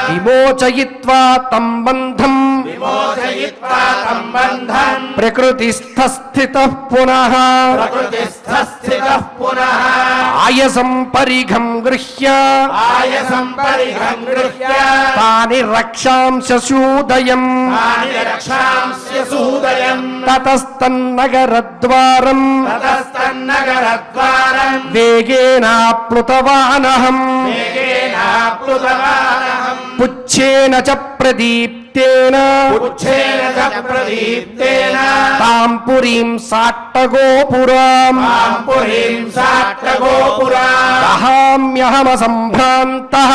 విమోచయిత్వా తం బంధం విమోచయిత్వా తం బంధం ప్రకృతిస్థస్థితః పునః ప్రకృతిస్థస్థితః పునః ఆయసం పరిఘం గృహ్య ఆయసం పరిఘం గృహ్య తాని రక్షాంశూదయం తాని రక్షాంస్య సూదయం తతస్తన్నగరద్వారం తతస్తన్నగరద్వారం వేగేనాప్లుతవానహం వేగేనాప్లుతవానహం పుచ్ఛేన చ ప్రదీప్తేన పుచ్ఛేన చ ప్రదీప్తేన తాం పురీం సాట్టగోపురాం మాం పురీం సాట్టగోపురాం దహామ్యహమసంభ్రాంతః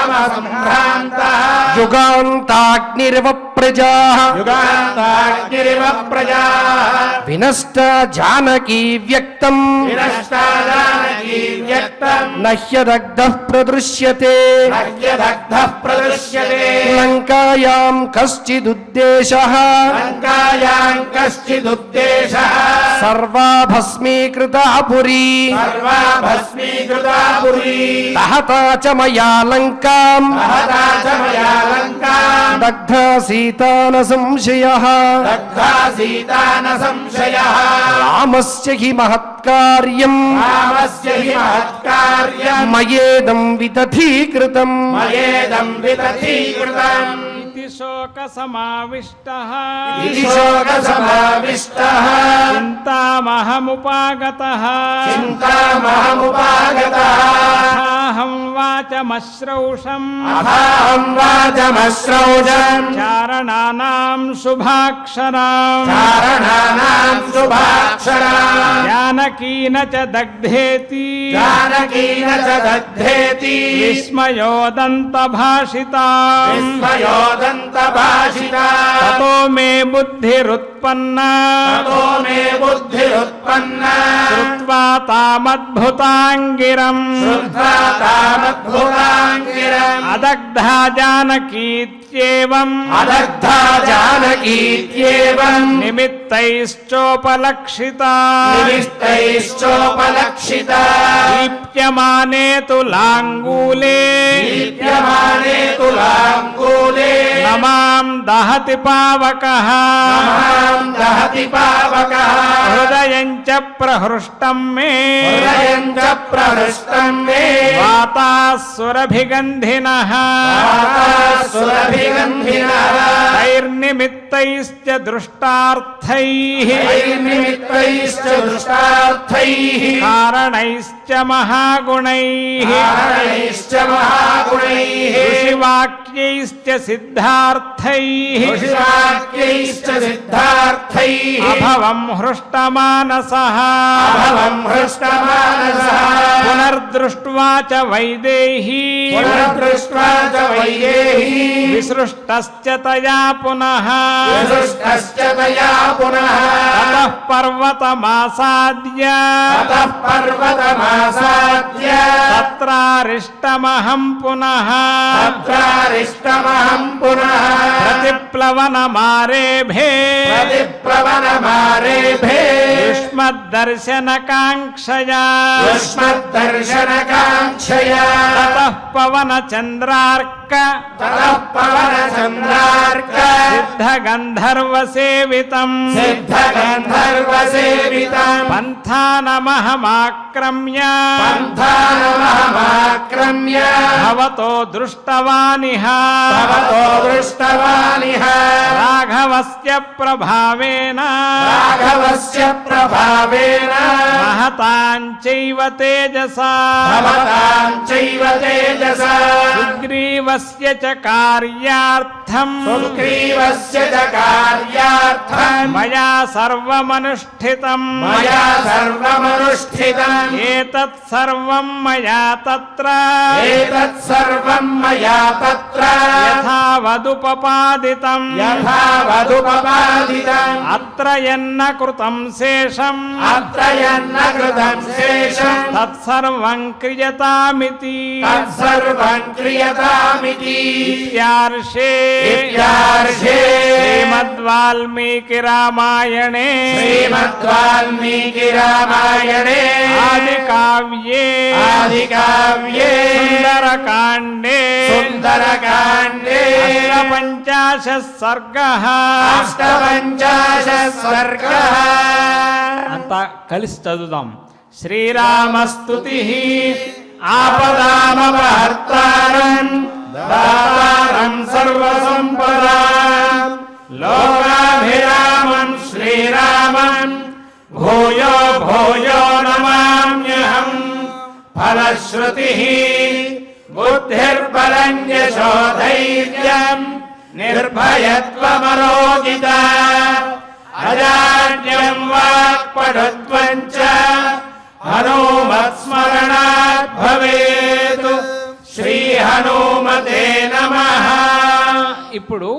అహామ్యహమసంభ్రాంతః యుగాంతాగ్నిరివ ప్రజాః యుగాంతాగ్నిరివ ప్రజాః వినష్ట జానకీ వ్యక్తం వినష్టా జానకీ వ్యక్తం నహ్యదగ్ధః ప్రదృశ్యతే నహ్యదగ్ధః ప్రదృశ్యతే లంకాయాం కశ్చిదుద్దేశः లంకాయాం కశ్చిదుద్దేశः సర్వా భస్మీకృతా పురీ సర్వా భస్మీకృతా పురీ దహతా చ మయా లంకాం దహతా చ మయా లంకాం దగ్ధా సీతా న సంశయః దగ్ధా సీతా న సంశయः రామస్య హి మహత్కార్యం రామస్య హి మహత్కార్యం మయేదం విదధీకృతం మయేదం విదధీకృతం इति शोकसमाविष्टः इति शोकसमाविष्टः चिन्तामहमुपागतः चिन्तामहमुपागतः अहं वाचमश्रौषम् अथाहं वाचमश्रौषम् चारणानां शुभाक्षराम् चारणानां शुभाक्षराम् जानकी न च दग्धेति जानकी न च दग्धेति विस्मयोदन्तभाषिताम् विस्मयोदन्तभाषिता ततो मे बुद्धिरुत्पन्ना ततो मे बुद्धिरुत्पन्ना श्रुत्वा तामद्भुताङ्गिरम् श्रुत्वा तामद्भुताङ्गिरम् अदग्धा जानकीत्येवम् अदग्धा जानकीत्येवम् निमित्तैश्चोपलक्षिता निमित्तैश्चोपलक्षिता दीप्यमाने तुलाङ्गूले दीप्यमाने तुलाङ्गूले नमां दहति पावकः नमां दहति पावकः हृदयं च प्रहृष्टं मे हृदयं च प्रहृष्टं मे वाताः सुरभिगन्धिनः सुरभिगन्धिनः तैर्निमित्तैश्च दृष्टार्थैः निमित्तैश्च दृष्टार्थैः कारणैश्च महागुणैः कारणैश्च महागुणैः ऋषिवाक्यैश्च सिद्धार्थैः ऋषिवाक्यैश्च सिद्धार्थैः अभवं हृष्टमानसः अभवं हृष्टमानसः पुनर्दृष्ट्वा च वैदेही पुनर्दृष्ट्वा च वैदेही विसृष्टश्च तया पुनः विसृष्टश्च तया पुनः ततः पर्वतमासाद्य ततः पर्वतमासाद्य तत्रारिष्टमहं पुनः तत्रारिष्टमहं पुनः प्रतिप्लवनमारेभे प्रतिप्लवनमारेभे युष्मद्दर्शनकाङ्क्षया युष्मद्दर्शनकाङ्क्षया ततः पवनचन्द्रार्क ततः पवनचन्द्रार्क सिद्धगन्धर्वसेवितम् सिद्धगन्धर्वसेवितम् पन्थानमहमाक्रम्य पन्थानमहमाक्रम्य भवतो दृष्टवानिह भवतो दृष्टवानिह राघवस्य प्रभावेन राघवस्य प्रभावेन महताञ्चैव तेजसा भवतां चैव तेजसा सुग्रीवस्य च कार्यार्थम् सुग्रीवस्य च कार्यार्थम् मया सर्वमनुष्ठितम् मया सर्वमनुष्ठितम् एतत् सर्वं मया तत्र एतत् सर्वं मया तत्र यथावदुपपादितम् यथा वधुपपादितम् अत्र यन्न कृतं शेषम् अत्र यन्न कृतं शेषम् तत्सर्वं क्रियतामिति तत्सर्वं क्रियतामिति इत्यार्षे इत्यार्षे श्रीमद्वाल्मीकिरामायणे श्रीमद्वाल्मीकिरामायणे आदिकाव्ये आदिकाव्ये सुन्दरकाण्डे सुन्दरकाण्डे अष्टपञ्चाशः सर्गः अष्टपञ्चाशत् सर्गः అంతా కలిసి చదువుదాం. శ్రీరామస్తుతిః ఆపదామపహర్తారం దాతారం సర్వసంపదాం లోకాభిరామం శ్రీరామం భూయో భూయో నమామ్యహం ఫలశ్రుతిః బుద్ధిర్బలం యశోధైర్యం నిర్భయత్వమరోజిత అజాడ్యం వాక్పటుత్వం చ హనుమత్స్మరణాత్ భవేత్. శ్రీ హనుమతే నమః. ఇప్పుడు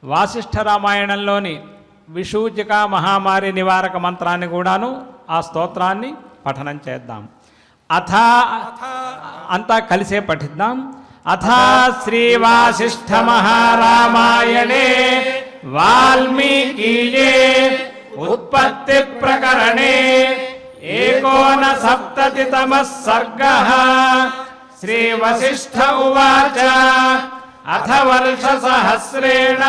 వాసిష్ఠ రామాయణంలోని విషూచిక మహామారి నివారక మంత్రాన్ని కూడాను ఆ స్తోత్రాన్ని పఠనం చేద్దాం. అథ అంతా కలిసే పఠిద్దాం. అథ శ్రీ వాసిష్ఠ మహారామాయణే వాల్మీకీయే ఉత్పత్తి ప్రకరణే 69తమః సర్గః. శ్రీ వసిష్ఠ ఉవాచ అథ వర్షసహస్రేణ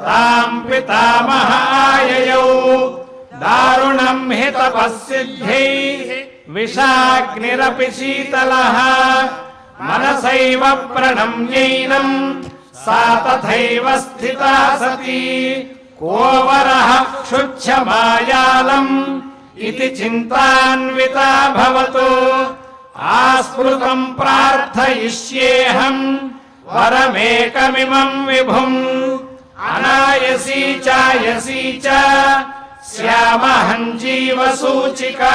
తాం పితామహాయయౌ దారుణం హి తపస్సిద్ధై విషాగ్నిరపి శీతలః మనసైవ ప్రణమ్యైనం సా తథైవ స్థితా సతీ కోవరః క్షుచ్ఛమాయాలం ఇతి చింతాన్వితా భవతు ఆస్మృతం ప్రార్థయిష్యేహం వరమేకమిమం విభుం అనాయసీ చాయసీ చ శ్యామహం జీవసూచికా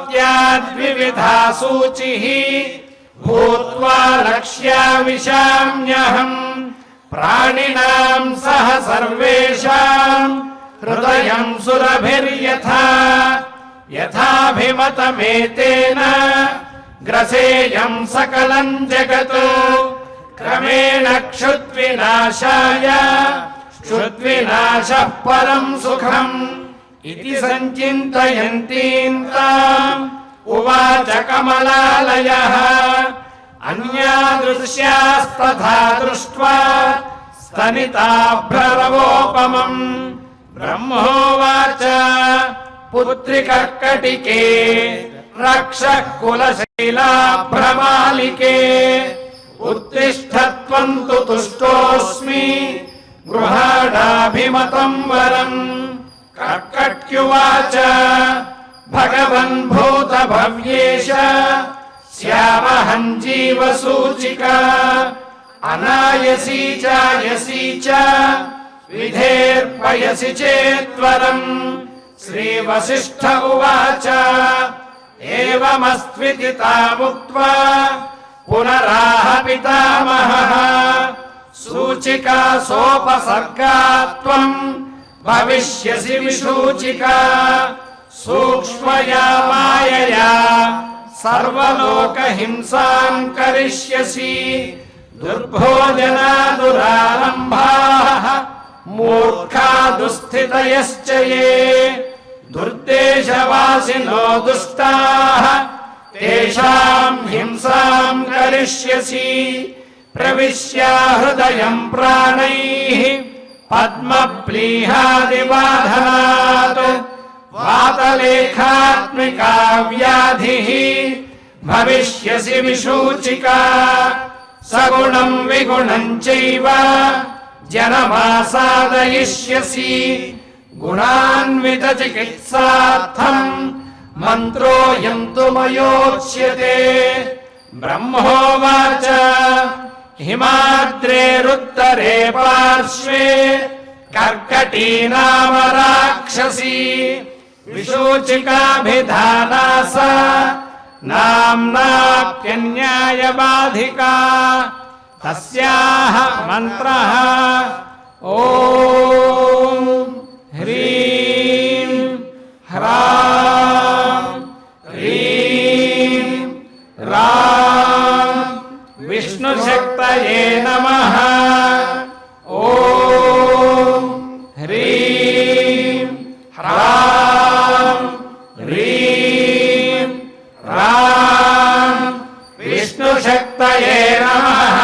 అస్యోద్యాద్వివిధా సూచిః భూత్వా లక్ష్యామిషామ్యహం ప్రాణినాం సహ సర్వేషాం హృదయం సురభిర్యథా యథాభిమతమేతేన గ్రసేయం సకలం జగత్ క్రమేణ క్షుద్వినాశాయ క్షుద్వినాశః పరం సుఖం ఇతి సంచింతయంతీం ఉవాచ కమలాలయః. అన్యాదృశ్యాస్తథా దృష్ట్వా స్తనితాభ్రరవోపమం బ్రహ్మోవాచ పుత్రికర్కటికే రక్షః కులశైలాభ్రమాలికే ఉత్తిష్ఠత్వం తు తుష్టోస్మి గృహాడాభిమతం వరం. కర్కట్యువాచ భగవన్ భూత భవ్యేశ శ్యామహం జీవసూచికా అనాయసీ చాయసీ చ విధేర్పయసి చేత్వరం. శ్రీ వసిష్ఠ ఉవాచ ఏవమస్త్వితి తాముక్త్వా పునరాహ పితామహః సూచికా సోపసర్గాత్వం భవిష్యసి విషూచికా సూక్ష్మయా మాయయా సర్వలోకహింసాం కరిష్యసి దుర్భోజనా దురారంభాః మూర్ఖా దుస్థితయశ్చ యే దుర్దేశవాసినో దుష్టాః తేషాం హింసాం కరిష్యసి ప్రవిశ్య హృదయం ప్రాణైః పద్మప్లీహాదివాధనాత్ వాతలేఖాత్మికా వ్యాధిః భవిష్యసి విషూచికా సగుణం విగుణం చైవ జనమాసాదయిష్యసి గుణాన్విత చికిత్సార్థం మంత్రోయం తు మయోచ్యతే. బ్రహ్మోవాచ హిమాద్రేరుత్తరే పార్శ్వే కర్కటీ నామ రాక్షసీ విషూచికాభిధానా సా నామ్నాప్యన్యాయబాధికా తస్యాః మంత్రః ఓం హ్రీం హ్రాం హ్రీం రాం విష్ణుశక్తయే నమః. ఓం హ్రీం హ్రాం హ్రీం రాం విష్ణుశక్తయే నమః.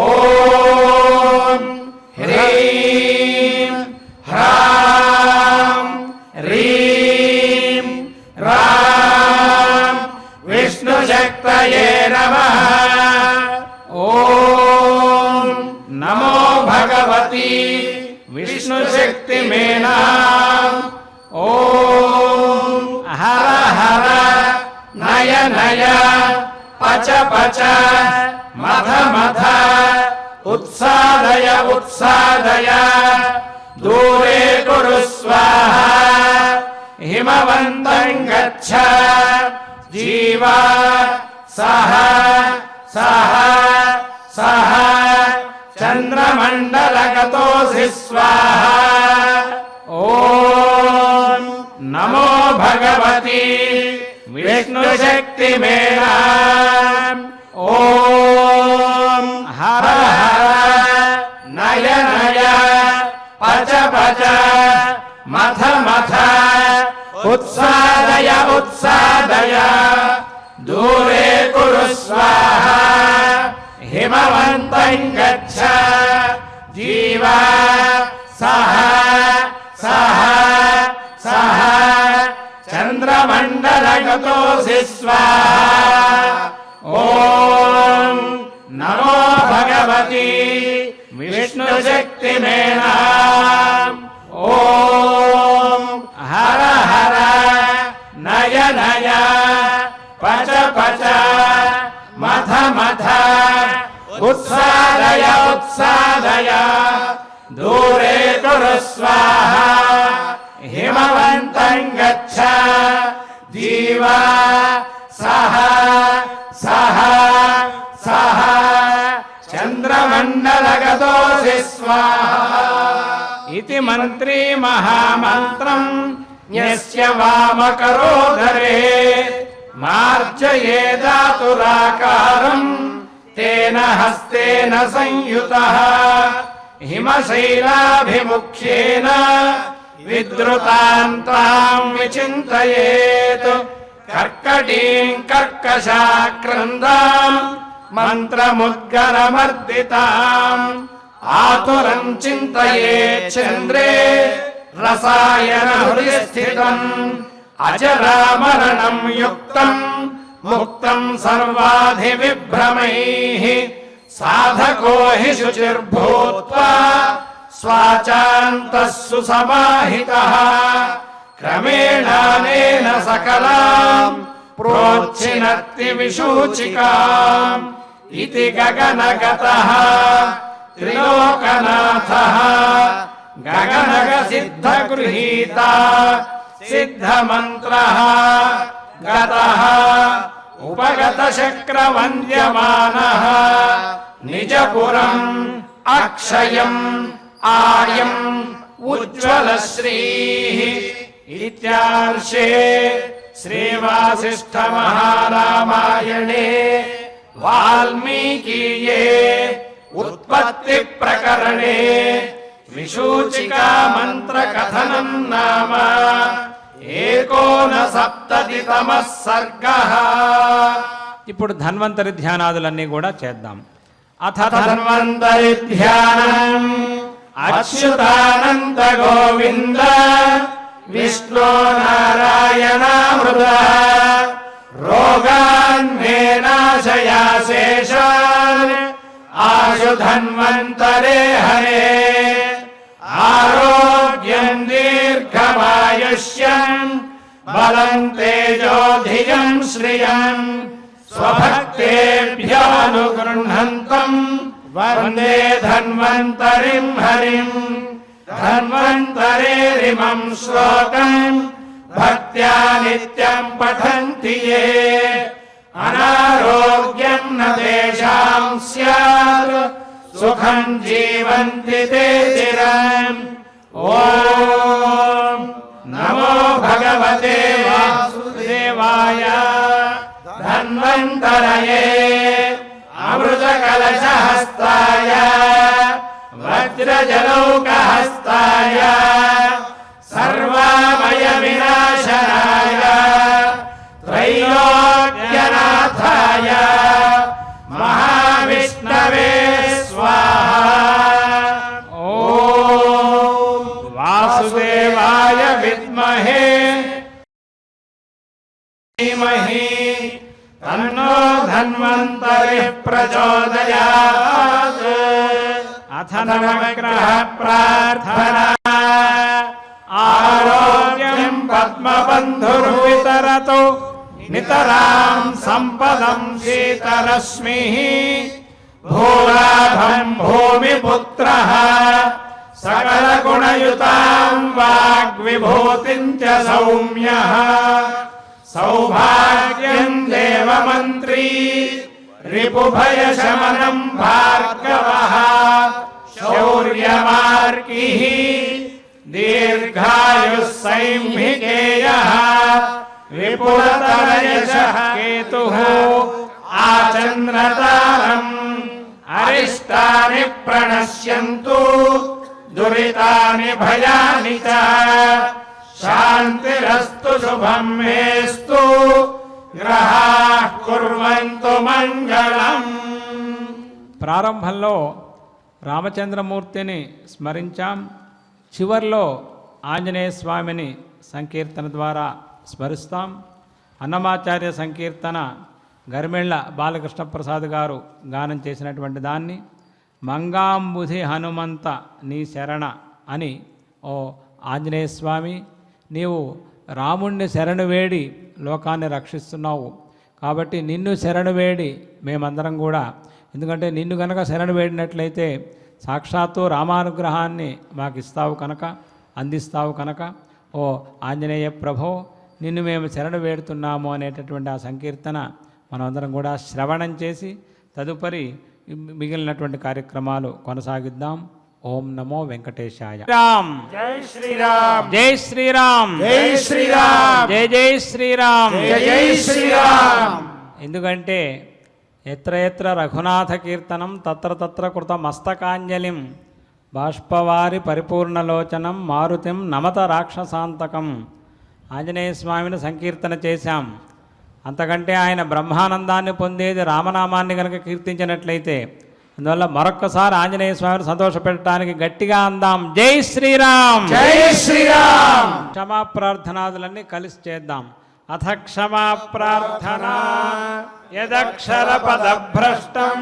ఓం హ్రీం पच पच मथ मथ उत्सादय उत्सादय दूरे कुरु स्वाहा हिमवन्तं गच्छ जीवा सह सह सह चन्द्रमण्डलगतोऽसि स्वाहा ॐ नमो भगवती विष्णुशक्तिमेना ॐ हर हर नय नय पच पच मथ मथ उत्सादय उत्सादय दूरे कुरु स्वाहा हिमवन्तं गच्छ जीवा सह सह सह चन्द्रमण्डलगतोऽसि स्वाहा ॐ नमो भगवती विष्णुशक्तिमेना ॐ हर हर नय नय पच पच मथ मथ उत्सादय उत्सादय दूरे कुरु स्वाहा हिमवन्तं गच्छ जीवा सह सह सह चन्द्रमण्डलगतोऽसि स्वाहा इति मन्त्री महामन्त्रम् न्यस्य वामकरोदरे मार्जयेदातुराकारम् तेन हस्तेन संयुतः हिमशैलाभिमुख्येन विद्रुतान्तां विचिन्तयेत् कर्कटीं कर्कशाक्रन्दाम् मन्त्रमुद्गरमर्दिताम् आतुरं चिन्तयेत् चन्द्रे रसायनहृदिस्थितम् अजरामरणं युक्तम् मुक्तं सर्वाधिविभ्रमैः साधको हि शुचिर्भूत्वा स्वाचान्तः सुसमाहितः क्रमेणानेन सकलाम् प्रोच्छिनत्ति विशूचिकाम् इति गगनगतः त्रिलोकनाथः गगनगसिद्धगृहीता सिद्धमन्त्रः गतः उपगतशक्रवन्द्यमानः निजपुरम् अक्षयम् आयम् उज्ज्वलश्रीः इत्यार्षे श्रीवासिष्ठमहारामायणे वाल्मीकीये उत्पत्तिप्रकरणे विशूचिका मन्त्रकथनं नाम 69तमः सर्गः। ఇప్పుడు ధన్వంతరి ధ్యానాదులన్నీ కూడా చేద్దాం. అథ ధన్వంతరి ధ్యానం అచ్యుతానంద గోవింద విష్ణు నారాయణామృత రోగాన్ మే నాశయాశేషాన్ ఆశు ధన్వంతరే హరే ఆరోగ్యం దీర్ఘమాయుష్యం బలం తేజోధియం శ్రియం స్వభక్తేభ్యోనుగృహంతం వందే ధన్వంతరిం హరిం ధన్వంతరేరిమం శ్లోకం భక్త్యా నిత్యం పఠంతి యే అనారోగ్యం న తేషాం స్యాత్ సుఖం జీవంతి తే చిరం. ఓం నమో భగవతే వాసుదేవాయ ధన్వంతరయే అమృతకలశహస్తాయ వజ్రజలౌకహస్తాయ సర్వామయ వినాశనాయ త్రైలోక్యనాథాయ మహావిష్ణవే స్వాహా. ఓం వాసుదేవాయ విద్మహే ధీమహి తన్నో ధన్వంతరిః ప్రచోదయాత్. అథ నవగ్రహ ప్రార్థనా ఆరోగ్యం పద్మబంధుర్వితరతు నితరాం సంపదం శీతరశ్మిః భూలాభం భూమిపుత్రః సకలగుణయుతాం వాగ్విభూతిం చ సౌమ్యః సౌభాగ్యం దేవమంత్రీ రిపుభయశమనం భార్గవః శౌర్యమార్కిః దీర్ఘాయుః సైంహికేయః విపులతరయశః కేతుః ఆచంద్రతారం అరిష్టాని ప్రణశ్యంతు దురితాని భయాని చ శాంతిరస్తు శుభం మేస్తు గ్రహాః కుర్వంతు మంగళం. ప్రారంభంలో రామచంద్రమూర్తిని స్మరించాం. చివర్లో ఆంజనేయ స్వామిని సంకీర్తన ద్వారా స్మరిస్తాం. అన్నమాచార్య సంకీర్తన గరిమెళ్ళ బాలకృష్ణ ప్రసాద్ గారు గానం చేసినటువంటి దాన్ని మంగాంబుధి హనుమంత నీ శరణ అని, ఓ ఆంజనేయ స్వామి, నీవు రాముణ్ణి శరణు వేడి లోకాన్ని రక్షిస్తున్నావు కాబట్టి నిన్ను శరణు వేడి మేమందరం కూడా, ఎందుకంటే నిన్ను కనుక శరణు వేడినట్లయితే సాక్షాత్తు రామానుగ్రహాన్ని మాకు ఇస్తావు కనుక, అందిస్తావు కనుక, ఓ ఆంజనేయ ప్రభో నిన్ను మేము శరణు వేడుతున్నాము అనేటటువంటి ఆ సంకీర్తన మనమందరం కూడా శ్రవణం చేసి తదుపరి మిగిలినటువంటి కార్యక్రమాలు కొనసాగిద్దాం. ఓం నమో వెంకటేశాయ. రామ్ జై శ్రీరామ్, జై శ్రీరామ్, జై శ్రీరామ్, జై జై శ్రీరామ్, జై జై శ్రీరామ్. ఎందుకంటే ఎత్ర ఎత్ర రఘునాథ కీర్తనం తత్ర తత్ర కృత మస్తకాంజలిం బాష్పవారి పరిపూర్ణలోచనం మారుతిం నమత రాక్షసాంతకం. ఆంజనేయ స్వామిని సంకీర్తన చేశాం. అంతకంటే ఆయన బ్రహ్మానందాన్ని పొందేది రామనామాన్ని కనుక కీర్తించినట్లయితే, అందువల్ల మరొక్కసారి ఆంజనేయ స్వామిని సంతోషపెట్టడానికి గట్టిగా అందాం జై శ్రీరామ్, జై శ్రీరామ్. క్షమా ప్రార్థనాదులన్నీ కలిసి చేద్దాం. అథ క్షమా ప్రార్థనా యదక్షర పదభ్రష్టం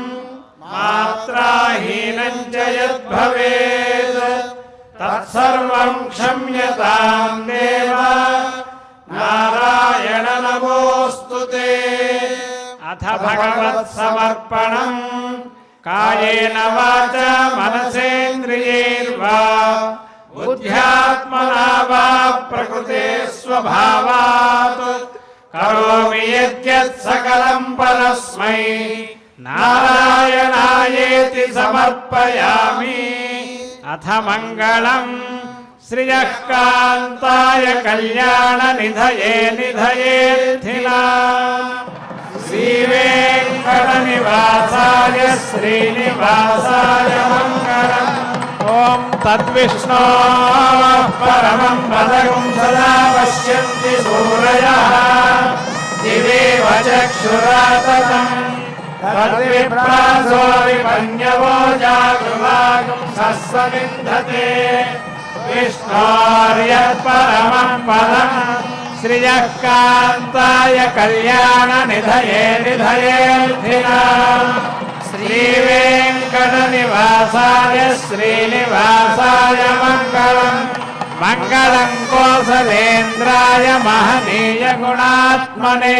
మాత్రాహీనం చ యద్భవేత్ తత్సర్వం క్షమ్యతాం దేవ నారాయణ నమోస్తుతే. అథ భగవత్ సమర్పణం కాయేన వాచా మనసేంద్రియైర్వా బుద్ధ్యాత్మనా వా ప్రకృతే స్వభావాత్ కరోమి యద్యత్ సకలం పరస్మై నారాయణాయేతి సమర్పయామి. అథ మంగళం శ్రియః కాంతాయ కళ్యాణ నిధయే నిధయేర్థినాం శ్రీవేంకట నివాసాయ శ్రీనివాసాయ మంగళం. ఓం తద్విష్ణో పరమం పదం సదా పశ్యంతి సూరయః దివేవ చక్షురాతతం తద్విప్రాసో విపన్యవో జాగృవాగం సస్సమింధతే విష్ణోర్యత్ పరమం పదం శ్రియః కాంతాయ కళ్యాణ నిధయే నిధయేర్థినాం శ్రీవేంకట నివాసాయ శ్రీనివాసాయ మంగళం. మంగళం కోసలేంద్రాయ మహనీయ గుణాత్మనే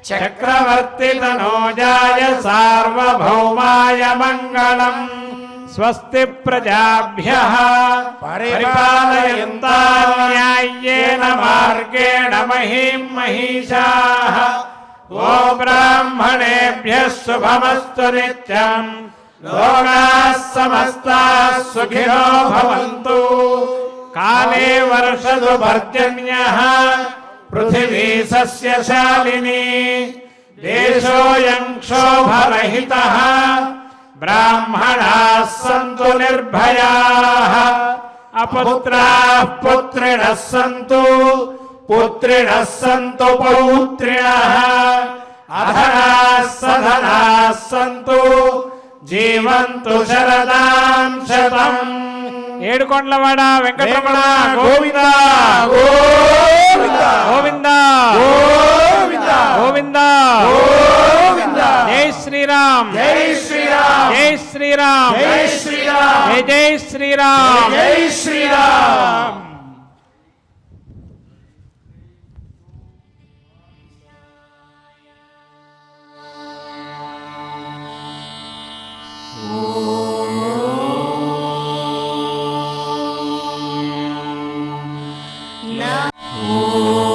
చక్రవర్తి తనోజాయ సార్వభౌమాయ మంగళం. స్వస్తి ప్రజాభ్యః పరిపాలయంతాం న్యాయ్యేన మార్గేణ మహీం మహిషాః. ఓ బ్రాహ్మణేభ్యః శుభమస్తు నిత్యం. లోకాః సమస్తాః సుఖినో భవంతు. కాలే వర్షతు పర్జన్యః పృథివీ సస్యశాలినీ. దేశోऽयं క్షోభరహితः. బ్రాహ్మణాः సంతు నిర్భయాः. అపుత్రాः పుత్రిణः సంతు. పుత్రిణः సంతు పౌత్రిణः. అధనాः సధనాः సంతు. జీవంతు శరదాం శతం. ఏడుకొండలవాడ వెంకటరమణ గోవింద గోవింద గోవింద గోవింద గోవింద. జై శ్రీరామ్, జై శ్రీరామ్, జై శ్రీరామ్, జై శ్రీరామ్, జై జై శ్రీరామ్. జై శ్రీరామ్. ఓం